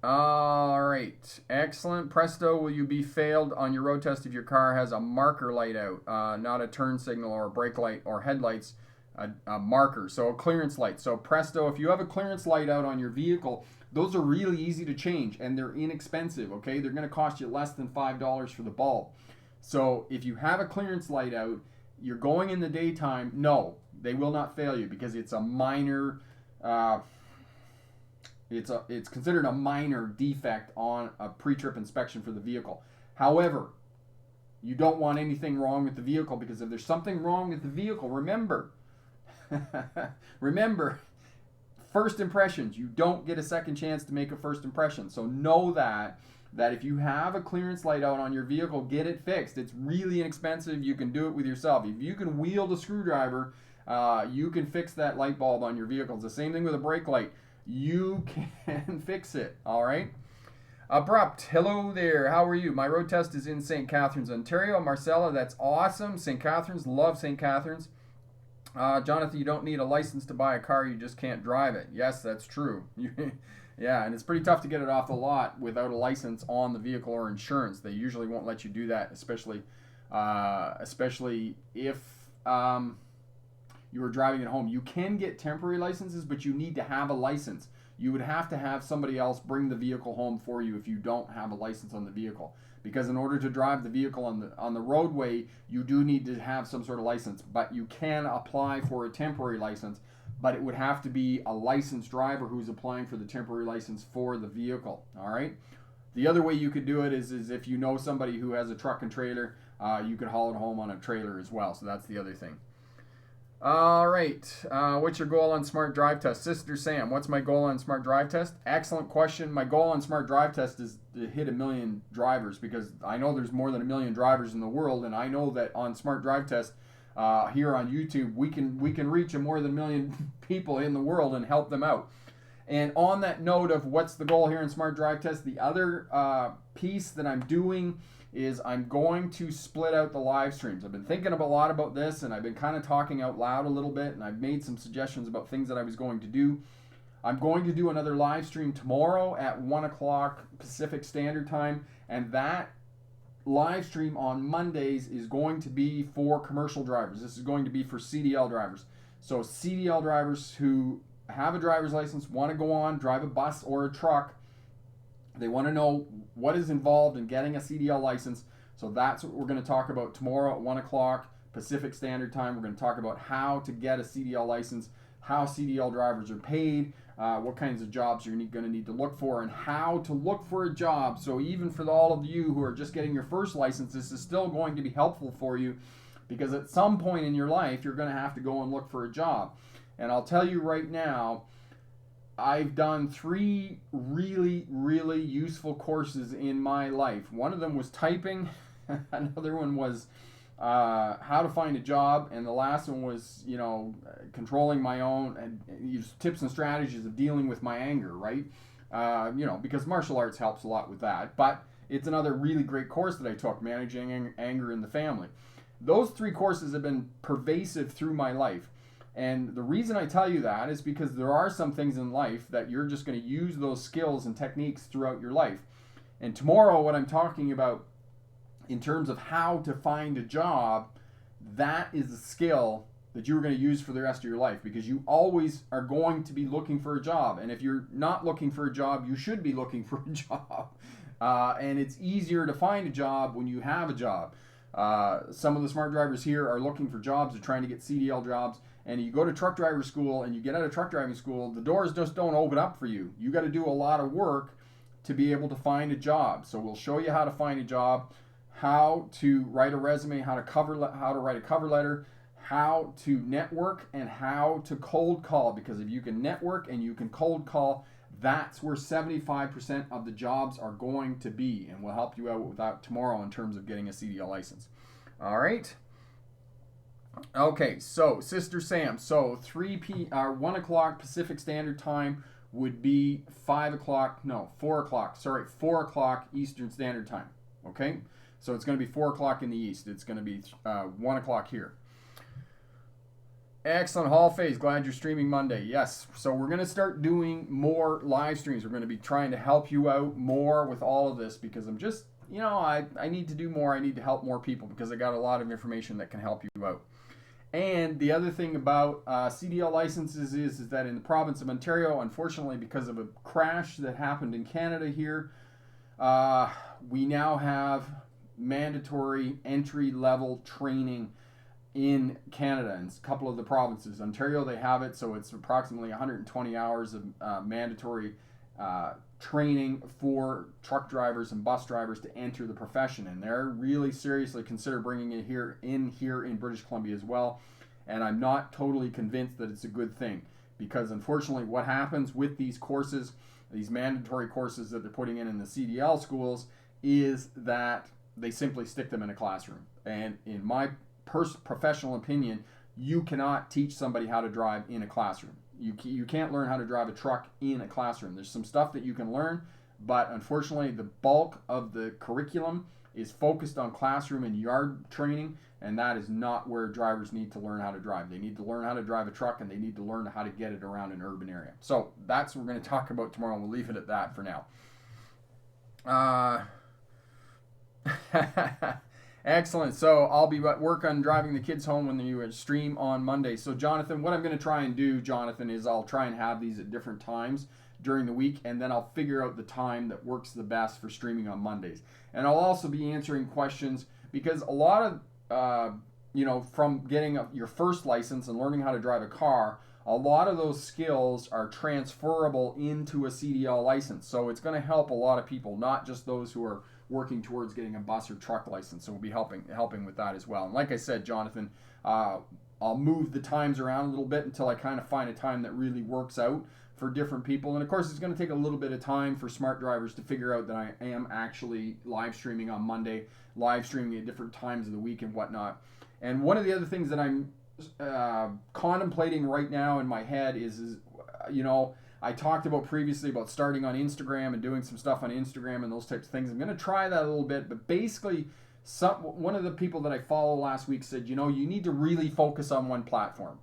All right. Excellent. Presto, will you be failed on your road test if your car has a marker light out, not a turn signal or a brake light or headlights, a marker, so a clearance light. So presto, if you have a clearance light out on your vehicle, those are really easy to change and they're inexpensive, okay? They're going to cost you less than $5 for the bulb. So if you have a clearance light out, you're going in the daytime, no, they will not fail you because it's a minor it's considered a minor defect on a pre-trip inspection for the vehicle. However, you don't want anything wrong with the vehicle because if there's something wrong with the vehicle, remember, first impressions, you don't get a second chance to make a first impression. So know that if you have a clearance light out on your vehicle, get it fixed. It's really inexpensive. You can do it with yourself. If you can wield a screwdriver, you can fix that light bulb on your vehicle. It's the same thing with a brake light. You can fix it, all right? Abrupt, hello there. How are you? My road test is in St. Catharines, Ontario. Marcella, that's awesome. St. Catharines, love St. Catharines. Jonathan, you don't need a license to buy a car. You just can't drive it. Yes, that's true. Yeah, and it's pretty tough to get it off the lot without a license on the vehicle or insurance. They usually won't let you do that, especially if you are driving at home. You can get temporary licenses, but you need to have a license. You would have to have somebody else bring the vehicle home for you if you don't have a license on the vehicle. Because in order to drive the vehicle on the roadway, you do need to have some sort of license. But you can apply for a temporary license, but it would have to be a licensed driver who's applying for the temporary license for the vehicle. All right. The other way you could do it is if you know somebody who has a truck and trailer, you could haul it home on a trailer as well. So that's the other thing. All right. What's your goal on Smart Drive Test? Sister Sam, what's my goal on Smart Drive Test? Excellent question. My goal on Smart Drive Test is to hit 1 million drivers because I know there's more than 1 million drivers in the world, and I know that on Smart Drive Test here on YouTube, we can reach more than 1 million people in the world and help them out. And on that note of what's the goal here in Smart Drive Test, the other piece that I'm doing is I'm going to split out the live streams. I've been thinking a lot about this, and I've been kind of talking out loud a little bit, and I've made some suggestions about things that I was going to do. I'm going to do another live stream tomorrow at 1 o'clock Pacific Standard Time, and that live stream on Mondays is going to be for commercial drivers. This is going to be for CDL drivers. So CDL drivers who have a driver's license, want to go on, drive a bus or a truck, they want to know what is involved in getting a CDL license. So that's what we're going to talk about tomorrow at 1 o'clock Pacific Standard Time. We're going to talk about how to get a CDL license, how CDL drivers are paid, what kinds of jobs you're going to need to look for, and how to look for a job. So even for all of you who are just getting your first license, this is still going to be helpful for you because at some point in your life, you're going to have to go and look for a job. And I'll tell you right now, I've done 3 really, really useful courses in my life. One of them was typing. Another one was how to find a job, and the last one was, controlling my own and tips and strategies of dealing with my anger, right? Because martial arts helps a lot with that. But it's another really great course that I took, managing anger in the family. Those 3 courses have been pervasive through my life. And the reason I tell you that is because there are some things in life that you're just going to use those skills and techniques throughout your life. And tomorrow, what I'm talking about in terms of how to find a job, that is a skill that you're going to use for the rest of your life, because you always are going to be looking for a job. And if you're not looking for a job, you should be looking for a job. And it's easier to find a job when you have a job. Some of the smart drivers here are looking for jobs, they're trying to get CDL jobs, and you go to truck driver school and you get out of truck driving school, the doors just don't open up for you. You got to do a lot of work to be able to find a job. So we'll show you how to find a job, how to write a resume, how to write a cover letter, how to network, and how to cold call. Because if you can network and you can cold call, that's where 75% of the jobs are going to be, and we'll help you out with that tomorrow in terms of getting a CDL license. All right. Okay, so Sister Sam, so 1 o'clock Pacific Standard Time would be 4 o'clock Eastern Standard Time. Okay, so it's going to be 4 o'clock in the East. It's going to be 1 o'clock here. Excellent, Hall Phase. Glad you're streaming Monday. Yes, so we're going to start doing more live streams. We're going to be trying to help you out more with all of this, because I'm just, I need to do more. I need to help more people, because I got a lot of information that can help you out. And the other thing about CDL licenses is that in the province of Ontario, unfortunately, because of a crash that happened in Canada here, we now have mandatory entry-level training in Canada and a couple of the provinces. Ontario, they have it, so it's approximately 120 hours of mandatory training for truck drivers and bus drivers to enter the profession, and they're really seriously consider bringing it here in British Columbia as well. And I'm not totally convinced that it's a good thing, because unfortunately what happens with these courses, these mandatory courses that they're putting in the CDL schools, is that they simply stick them in a classroom. And in my professional opinion, you cannot teach somebody how to drive in a classroom. You can't learn how to drive a truck in a classroom. There's some stuff that you can learn, but unfortunately the bulk of the curriculum is focused on classroom and yard training, and that is not where drivers need to learn how to drive. They need to learn how to drive a truck, and they need to learn how to get it around an urban area. So that's what we're going to talk about tomorrow, and we'll leave it at that for now. Excellent. So I'll be at work on driving the kids home when you stream on Monday. So Jonathan, what I'm going to try and do, Jonathan, is I'll try and have these at different times during the week, and then I'll figure out the time that works the best for streaming on Mondays. And I'll also be answering questions, because a lot of, from getting your first license and learning how to drive a car, a lot of those skills are transferable into a CDL license. So it's going to help a lot of people, not just those who are working towards getting a bus or truck license. So we'll be helping with that as well. And like I said, Jonathan, I'll move the times around a little bit until I kind of find a time that really works out for different people. And of course, it's going to take a little bit of time for smart drivers to figure out that I am actually live streaming on Monday, live streaming at different times of the week and whatnot. And one of the other things that I'm contemplating right now in my head is I talked about previously about starting on Instagram and doing some stuff on Instagram and those types of things. I'm going to try that a little bit, but basically one of the people that I follow last week said, you need to really focus on one platform.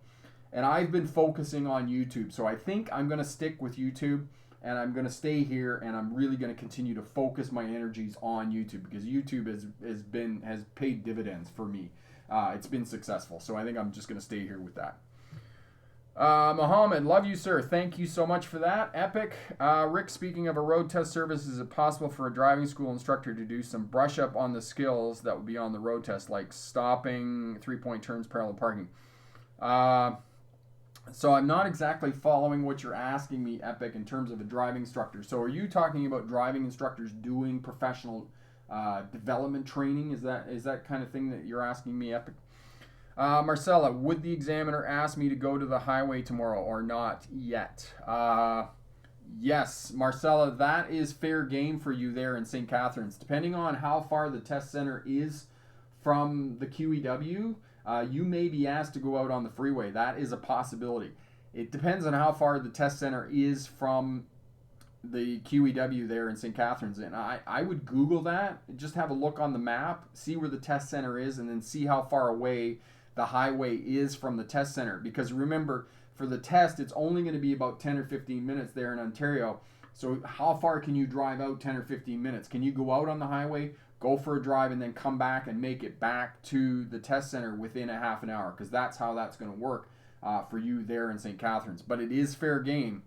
And I've been focusing on YouTube. So I think I'm going to stick with YouTube, and I'm going to stay here, and I'm really going to continue to focus my energies on YouTube, because YouTube has paid dividends for me. It's been successful. So I think I'm just going to stay here with that. Mohammed, love you, sir. Thank you so much for that. Epic. Rick, speaking of a road test service, is it possible for a driving school instructor to do some brush up on the skills that would be on the road test, like stopping, 3-point turns, parallel parking? So I'm not exactly following what you're asking me, Epic, in terms of a driving instructor. So are you talking about driving instructors doing professional development training? Is that kind of thing that you're asking me, Epic? Marcella, would the examiner ask me to go to the highway tomorrow or not yet? Yes, Marcella, that is fair game for you there in St. Catharines. Depending on how far the test center is from the QEW, you may be asked to go out on the freeway. That is a possibility. It depends on how far the test center is from the QEW there in St. Catharines. And I would Google that, just have a look on the map, see where the test center is, and then see how far away the highway is from the test center. Because remember, for the test, it's only going to be about 10 or 15 minutes there in Ontario. So how far can you drive out 10 or 15 minutes? Can you go out on the highway, go for a drive, and then come back and make it back to the test center within a half an hour? Because that's how that's going to work for you there in St. Catharines. But it is fair game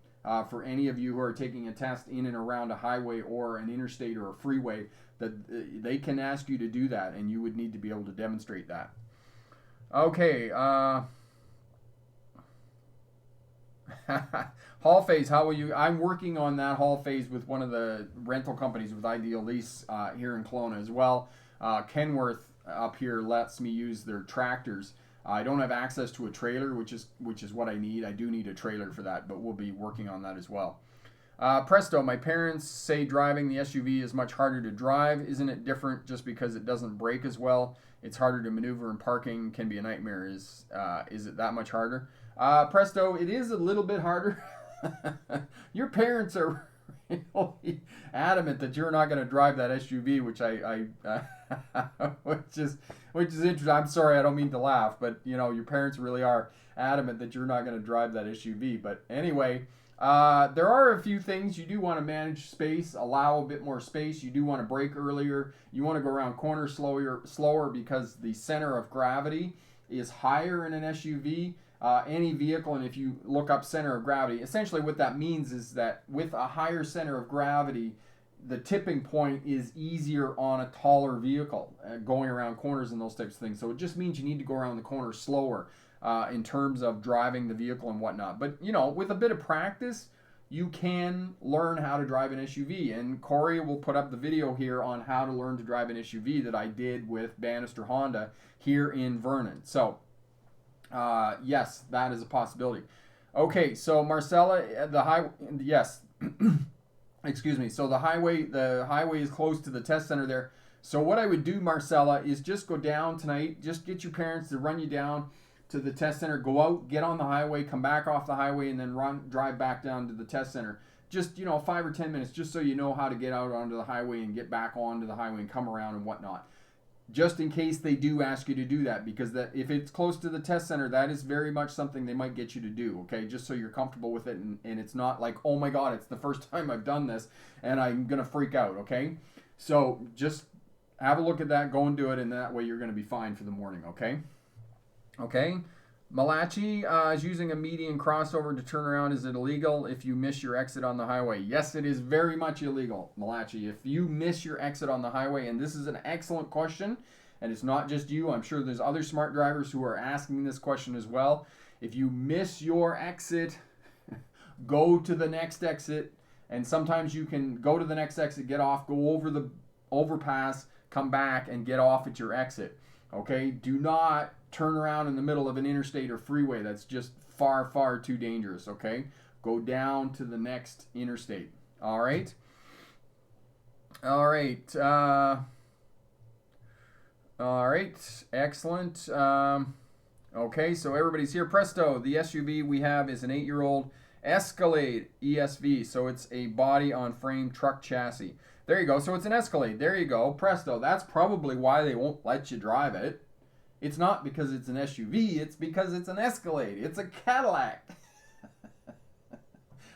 for any of you who are taking a test in and around a highway or an interstate or a freeway, that they can ask you to do that, and you would need to be able to demonstrate that. Okay. Hall phase, how will you? I'm working on that hall phase with one of the rental companies with Ideal Lease here in Kelowna as well. Kenworth up here lets me use their tractors. I don't have access to a trailer, which is what I need. I do need a trailer for that, but we'll be working on that as well. Presto, my parents say driving the SUV is much harder to drive. Isn't it different just because it doesn't brake as well? It's harder to maneuver, and parking can be a nightmare. Is it that much harder? Presto, it is a little bit harder. Your parents are really adamant that you're not going to drive that SUV, which which is interesting. I'm sorry, I don't mean to laugh, but your parents really are adamant that you're not going to drive that SUV. But anyway, there are a few things. You do want to manage space, allow a bit more space. You do want to brake earlier. You want to go around corners slower because the center of gravity is higher in an SUV. Any vehicle, and if you look up center of gravity, essentially what that means is that with a higher center of gravity, the tipping point is easier on a taller vehicle, going around corners and those types of things. So it just means you need to go around the corner slower in terms of driving the vehicle and whatnot. But, with a bit of practice, you can learn how to drive an SUV. And Corey will put up the video here on how to learn to drive an SUV that I did with Bannister Honda here in Vernon. So, yes, that is a possibility. Okay, so Marcella, yes, excuse me. So the highway is close to the test center there. So what I would do, Marcella, is just go down tonight. Just get your parents to run you down to the test center. Go out, get on the highway, come back off the highway, and then drive back down to the test center. Just 5 or 10 minutes, just so you know how to get out onto the highway and get back onto the highway and come around and whatnot. Just in case they do ask you to do that, because if it's close to the test center, that is very much something they might get you to do, okay? Just so you're comfortable with it, and it's not like, oh my God, it's the first time I've done this, and I'm going to freak out, okay? So just have a look at that, go and do it, and that way you're going to be fine for the morning, okay? Okay. Malachi is using a median crossover to turn around. Is it illegal if you miss your exit on the highway? Yes, it is very much illegal, Malachi. If you miss your exit on the highway, and this is an excellent question, and it's not just you, I'm sure there's other smart drivers who are asking this question as well. If you miss your exit, go to the next exit, and sometimes you can go to the next exit, get off, go over the overpass, come back, and get off at your exit. Okay? Do not turn around in the middle of an interstate or freeway. That's just far, far too dangerous, okay? Go down to the next interstate. All right? All right. All right. Excellent. Okay, so everybody's here. Presto, the SUV we have is an 8-year-old Escalade ESV. So it's a body-on-frame truck chassis. There you go. So it's an Escalade. There you go. Presto. That's probably why they won't let you drive it. It's not because it's an SUV, it's because it's an Escalade. It's a Cadillac.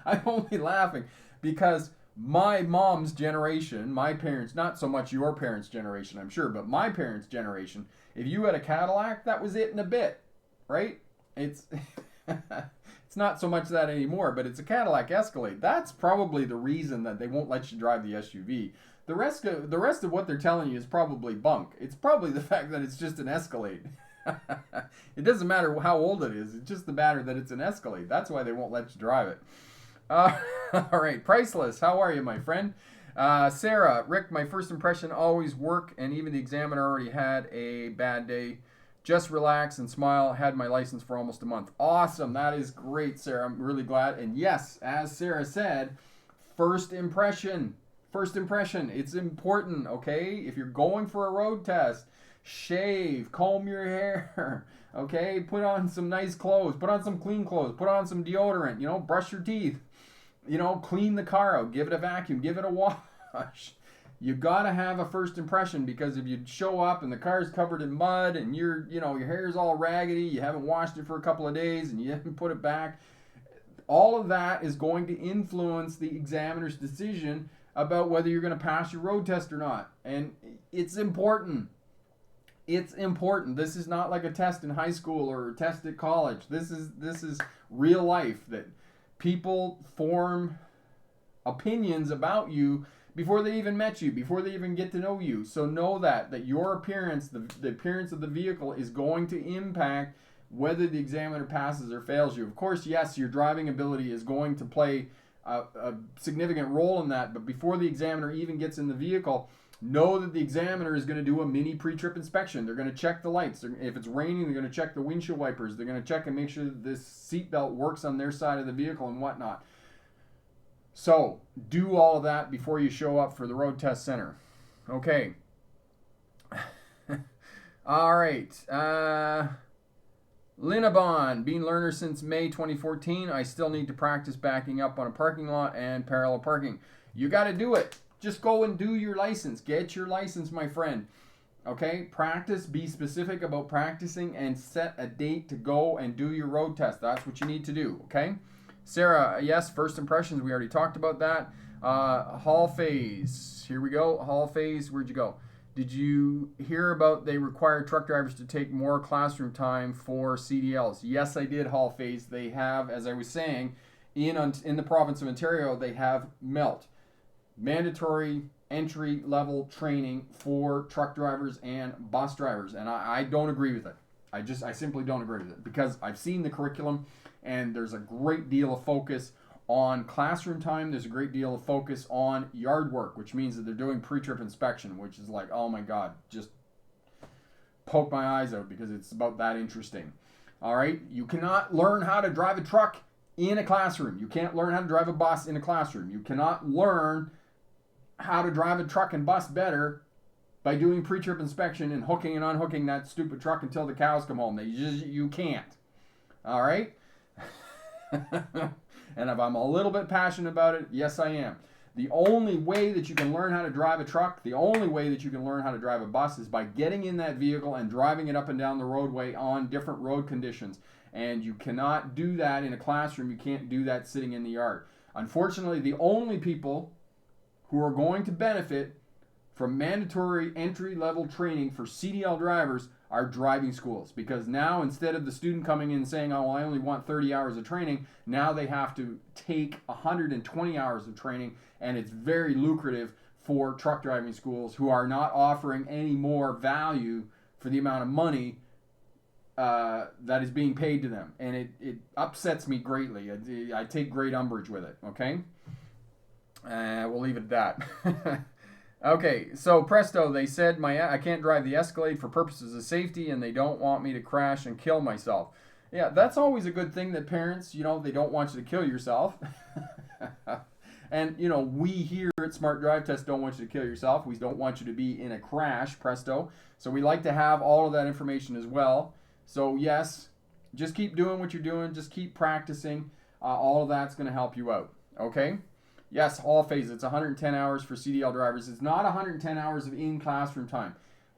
I'm only laughing because my mom's generation, my parents, not so much your parents' generation, I'm sure, but my parents' generation, if you had a Cadillac, that was it in a bit, right? It's it's not so much that anymore, but it's a Cadillac Escalade. That's probably the reason that they won't let you drive the SUV. The rest of what they're telling you is probably bunk. It's probably the fact that it's just an Escalade. It doesn't matter how old it is. It's just the matter that it's an Escalade. That's why they won't let you drive it. All right, Priceless. How are you, my friend? Sarah, Rick, my first impression always work, and even the examiner already had a bad day. Just relax and smile. Had my license for almost a month. Awesome. That is great, Sarah. I'm really glad. And yes, as Sarah said, first impression. First impression, it's important, okay? If you're going for a road test, shave, comb your hair, okay? Put on some nice clothes, put on some clean clothes, put on some deodorant, you know, brush your teeth, you know, clean the car out, give it a vacuum, give it a wash. You gotta have a first impression, because if you show up and the car's covered in mud and your hair's all raggedy, you haven't washed it for a couple of days and you haven't put it back, all of that is going to influence the examiner's decision about whether you're going to pass your road test or not. And it's important. It's important. This is not like a test in high school or a test at college. This is real life, that people form opinions about you before they even met you, before they even get to know you. So know that your appearance, the appearance of the vehicle, is going to impact whether the examiner passes or fails you. Of course, yes, your driving ability is going to play a significant role in that, but before the examiner even gets in the vehicle, know that the examiner is going to do a mini pre-trip inspection. They're going to check the lights. If it's raining, they're going to check the windshield wipers. They're going to check and make sure that this seatbelt works on their side of the vehicle and whatnot. So do all of that before you show up for the road test center. Okay. All right. Linabon, been learner since May 2014. I still need to practice backing up on a parking lot and parallel parking. You got to do it. Just go and do your license. Get your license, my friend. Okay? Practice. Be specific about practicing and set a date to go and do your road test. That's what you need to do. Okay? Sarah, yes, first impressions. We already talked about that. Hall phase. Here we go. Hall phase. Where'd you go? Did you hear about they require truck drivers to take more classroom time for CDLs? Yes, I did, Hall phase. They have, as I was saying, in the province of Ontario, they have MELT, mandatory entry-level training for truck drivers and bus drivers. And I don't agree with it. I simply don't agree with it, because I've seen the curriculum and there's a great deal of focus on classroom time. There's a great deal of focus on yard work, which means that they're doing pre-trip inspection, which is like, oh my God, just poke my eyes out, because it's about that interesting. All right, you cannot learn how to drive a truck in a classroom. You can't learn how to drive a bus in a classroom. You cannot learn how to drive a truck and bus better by doing pre-trip inspection and hooking and unhooking that stupid truck until the cows come home. You can't. All right. And if I'm a little bit passionate about it, yes, I am. The only way that you can learn how to drive a truck, the only way that you can learn how to drive a bus, is by getting in that vehicle and driving it up and down the roadway on different road conditions. And you cannot do that in a classroom. You can't do that sitting in the yard. Unfortunately, the only people who are going to benefit from mandatory entry-level training for CDL drivers are driving schools, because now, instead of the student coming in saying, oh, well, I only want 30 hours of training, now they have to take 120 hours of training, and it's very lucrative for truck driving schools, who are not offering any more value for the amount of money that is being paid to them. And it upsets me greatly. I take great umbrage with it, okay? We'll leave it at that. Okay, so presto, they said I can't drive the Escalade for purposes of safety, and they don't want me to crash and kill myself. Yeah, that's always a good thing, that parents, they don't want you to kill yourself. And, we here at Smart Drive Test don't want you to kill yourself. We don't want you to be in a crash, presto. So we like to have all of that information as well. So yes, just keep doing what you're doing. Just keep practicing. All of that's going to help you out. Okay? Yes, all phase. It's 110 hours for CDL drivers. It's not 110 hours of in-classroom time.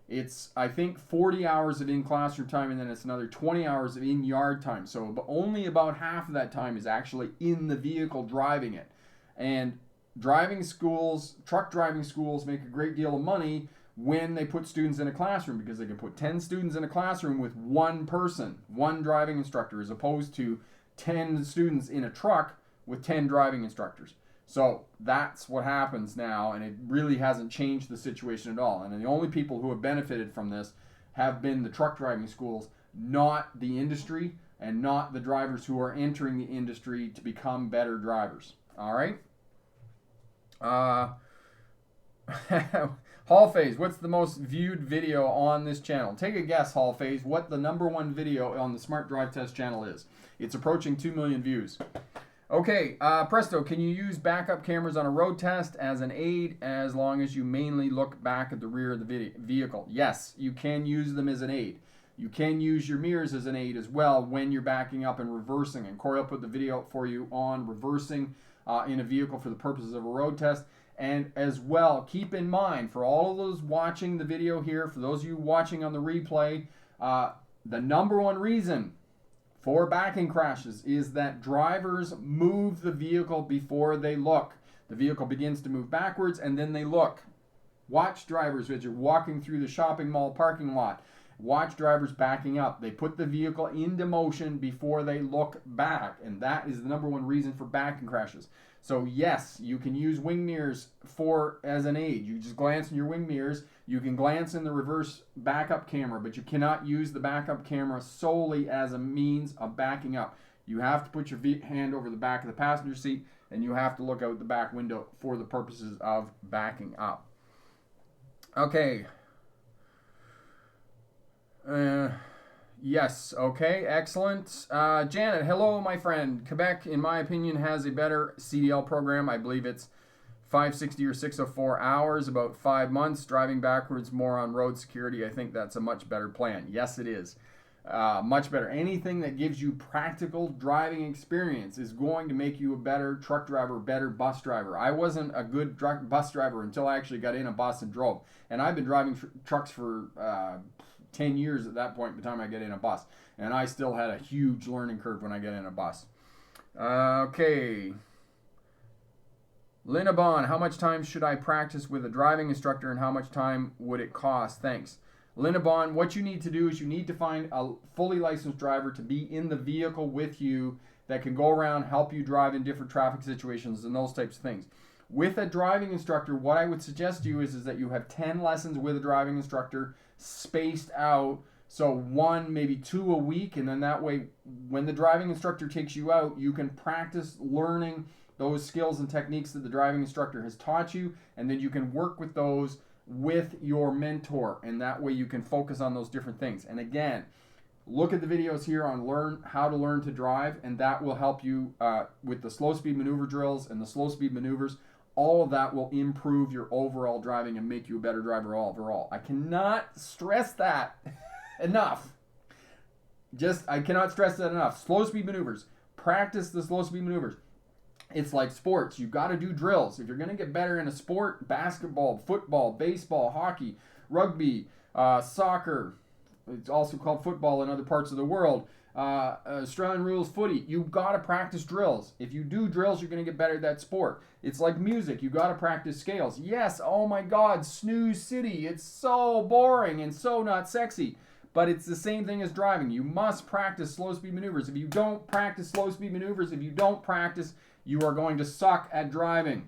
It's, I think, 40 hours of in-classroom time, and then it's another 20 hours of in-yard time. So only about half of that time is actually in the vehicle driving it. And driving schools, truck driving schools, make a great deal of money when they put students in a classroom, because they can put 10 students in a classroom with one person, one driving instructor, as opposed to 10 students in a truck with 10 driving instructors. So that's what happens now, and it really hasn't changed the situation at all. And the only people who have benefited from this have been the truck driving schools, not the industry, and not the drivers who are entering the industry to become better drivers. All right? Hall Phase, what's the most viewed video on this channel? Take a guess, Hall Phase, what the #1 video on the Smart Drive Test channel is. It's approaching 2 million views. Okay, Presto, can you use backup cameras on a road test as an aid as long as you mainly look back at the rear of the vehicle? Yes, you can use them as an aid. You can use your mirrors as an aid as well when you're backing up and reversing. And Corey will put the video up for you on reversing in a vehicle for the purposes of a road test. And as well, keep in mind, for all of those watching the video here, for those of you watching on the replay, the number one reason for backing crashes is that drivers move the vehicle before they look. The vehicle begins to move backwards and then they look. Watch drivers as you're walking through the shopping mall parking lot. Watch drivers backing up. They put the vehicle into motion before they look back, and that is the number one reason for backing crashes. So yes, you can use wing mirrors as an aid. You just glance in your wing mirrors. You can glance in the reverse backup camera, but you cannot use the backup camera solely as a means of backing up. You have to put your hand over the back of the passenger seat, and you have to look out the back window for the purposes of backing up. Okay. Yes, okay, excellent. Janet, hello, my friend. Quebec, in my opinion, has a better CDL program. I believe it's 560 or 604 hours, about 5 months. Driving backwards, more on road security. I think that's a much better plan. Yes, it is. Much better. Anything that gives you practical driving experience is going to make you a better truck driver, better bus driver. I wasn't a good bus driver until I actually got in a bus and drove. And I've been driving trucks for 10 years at that point by the time I get in a bus. And I still had a huge learning curve when I get in a bus. Okay. Linnabon, how much time should I practice with a driving instructor and how much time would it cost? Thanks. Linnabon, what you need to do is you need to find a fully licensed driver to be in the vehicle with you that can go around, help you drive in different traffic situations and those types of things. With a driving instructor, what I would suggest to you is that you have 10 lessons with a driving instructor spaced out, so 1, maybe 2 a week, and then that way when the driving instructor takes you out, you can practice learning those skills and techniques that the driving instructor has taught you, and then you can work with those with your mentor, and that way you can focus on those different things. And again, look at the videos here on how to learn to drive, and that will help you with the slow speed maneuver drills and the slow speed maneuvers. All of that will improve your overall driving and make you a better driver overall. I cannot stress that enough. I cannot stress that enough. Slow speed maneuvers. Practice the slow speed maneuvers. It's like sports. You've got to do drills. If you're going to get better in a sport, basketball, football, baseball, hockey, rugby, soccer, it's also called football in other parts of the world, Australian rules footy, you've got to practice drills. If you do drills, you're going to get better at that sport. It's like music. You've got to practice scales. Yes, oh my God, Snooze City. It's so boring and so not sexy. But it's the same thing as driving. You must practice slow speed maneuvers. If you don't practice slow speed maneuvers, you are going to suck at driving.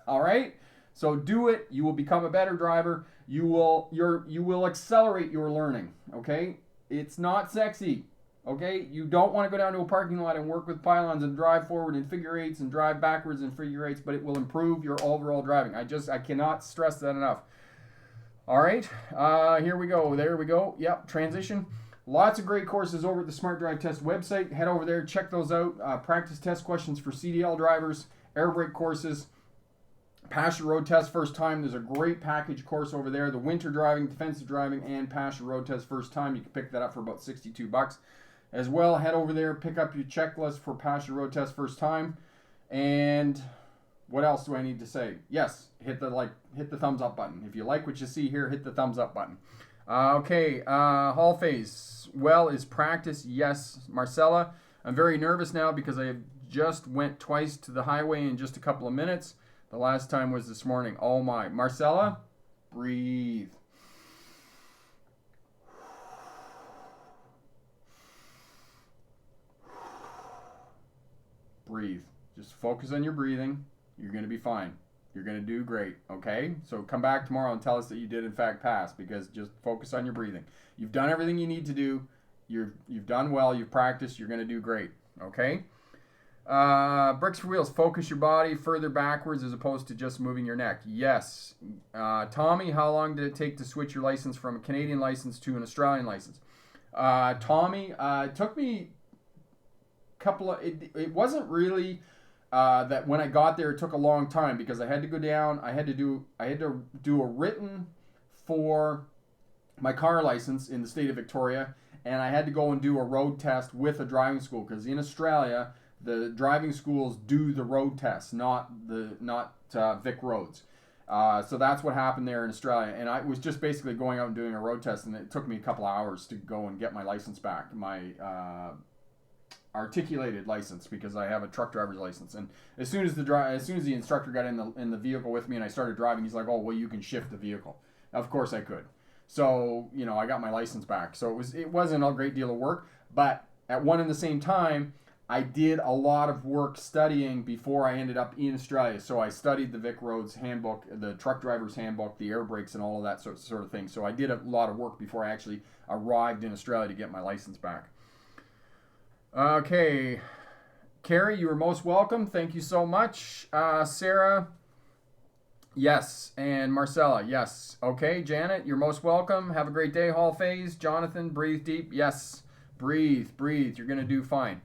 All right? So do it. You will become a better driver. You will accelerate your learning, okay? It's not sexy, okay? You don't want to go down to a parking lot and work with pylons and drive forward in figure eights and drive backwards in figure eights, but it will improve your overall driving. I cannot stress that enough. All right, here we go. There we go. Yep, transition. Lots of great courses over at the Smart Drive Test website. Head over there, check those out. Practice test questions for CDL drivers, air brake courses, Pasture Road Test first time. There's a great package course over there. The winter driving, defensive driving, and Pasture Road Test first time. You can pick that up for about $62. As well, head over there, pick up your checklist for Pasture Road Test first time. And what else do I need to say? Yes, hit the thumbs up button. If you like what you see here, hit the thumbs up button. Okay, Hall Face. Well, is practice? Yes, Marcella. I'm very nervous now because I have just went twice to the highway in just a couple of minutes. The last time was this morning. Oh my. Marcella, breathe. Breathe. Just focus on your breathing. You're going to be fine. You're going to do great, okay? So come back tomorrow and tell us that you did in fact pass, because just focus on your breathing. You've done everything you need to do. You've done well. You've practiced. You're going to do great, okay? Bricks for wheels. Focus your body further backwards as opposed to just moving your neck. Yes. Tommy, how long did it take to switch your license from a Canadian license to an Australian license? Tommy, it took me a it wasn't really that when I got there it took a long time, because I had to go down. I had to do a written for my car license in the state of Victoria, and I had to go and do a road test with a driving school, because in Australia the driving schools do the road tests, not Vic roads. So that's what happened there in Australia, and I was just basically going out and doing a road test, and it took me a couple hours to go and get my license back, my articulated license, because I have a truck driver's license. And as soon as the instructor got in the vehicle with me and I started driving, he's like, "Oh, well, you can shift the vehicle." Of course I could. So, I got my license back. So it wasn't a great deal of work, but at one and the same time, I did a lot of work studying before I ended up in Australia. So I studied the Vic Roads handbook, the truck driver's handbook, the air brakes, and all of that sort of thing. So I did a lot of work before I actually arrived in Australia to get my license back. Okay. Carrie, you are most welcome. Thank you so much. Sarah, yes. And Marcella, yes. Okay. Janet, you're most welcome. Have a great day, Hall Phase. Jonathan, breathe deep. Yes. Breathe. You're going to do fine.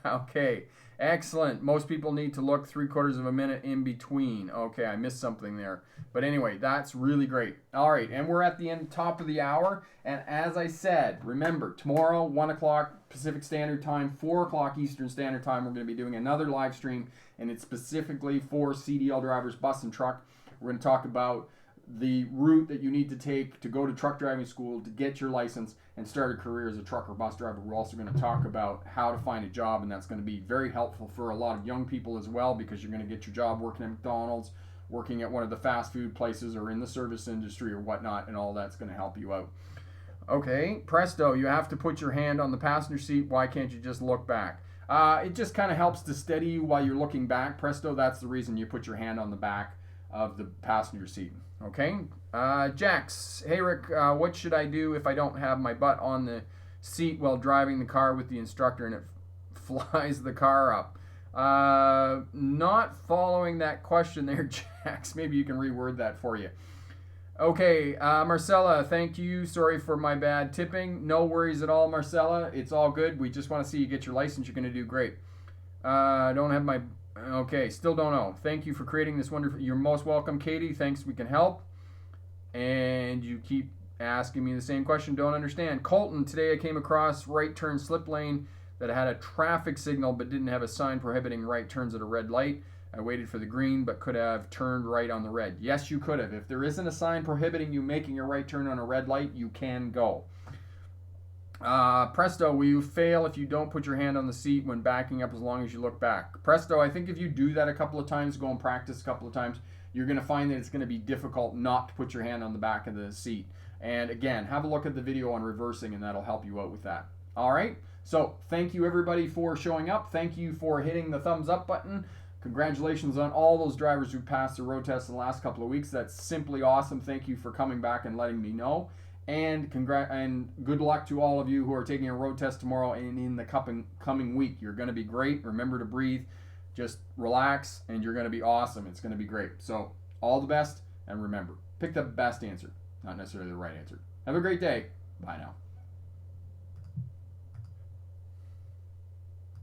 Okay, excellent. Most people need to look 3/4 of a minute in between. Okay, I missed something there. But anyway, that's really great. All right, and we're at the top of the hour. And as I said, remember, tomorrow, 1 o'clock Pacific Standard Time, 4 o'clock Eastern Standard Time, we're going to be doing another live stream, and it's specifically for CDL drivers, bus and truck. We're going to talk about the route that you need to take to go to truck driving school to get your license and start a career as a truck or bus driver. We're also going to talk about how to find a job, and that's going to be very helpful for a lot of young people as well, because you're going to get your job working at McDonald's, working at one of the fast food places, or in the service industry or whatnot, and all that's going to help you out. Okay, presto, you have to put your hand on the passenger seat. Why can't you just look back? It just kind of helps to steady you while you're looking back. Presto, that's the reason you put your hand on the back of the passenger seat. Okay, Jax, hey Rick, what should I do if I don't have my butt on the seat while driving the car with the instructor and it flies the car up? Not following that question there, Jax. Maybe you can reword that for you. Okay, Marcella, thank you. Sorry for my bad tipping. No worries at all, Marcella. It's all good. We just want to see you get your license. You're going to do great. Don't have my... Okay, still don't know. Thank you for creating this wonderful... You're most welcome, Katie. Thanks, we can help. And you keep asking me the same question. Don't understand. Colton, today I came across right turn slip lane that had a traffic signal but didn't have a sign prohibiting right turns at a red light. I waited for the green but could have turned right on the red. Yes, you could have. If there isn't a sign prohibiting you making a right turn on a red light, you can go. Presto, will you fail if you don't put your hand on the seat when backing up as long as you look back? Presto, I think if you do that a couple of times, go and practice a couple of times, you're going to find that it's going to be difficult not to put your hand on the back of the seat. And again, have a look at the video on reversing, and that'll help you out with that. All right? So thank you everybody for showing up. Thank you for hitting the thumbs up button. Congratulations on all those drivers who passed the road test in the last couple of weeks. That's simply awesome. Thank you for coming back and letting me know. And good luck to all of you who are taking a road test tomorrow and in the coming week. You're going to be great. Remember to breathe. Just relax, and you're going to be awesome. It's going to be great. So all the best, and remember, pick the best answer, not necessarily the right answer. Have a great day. Bye now.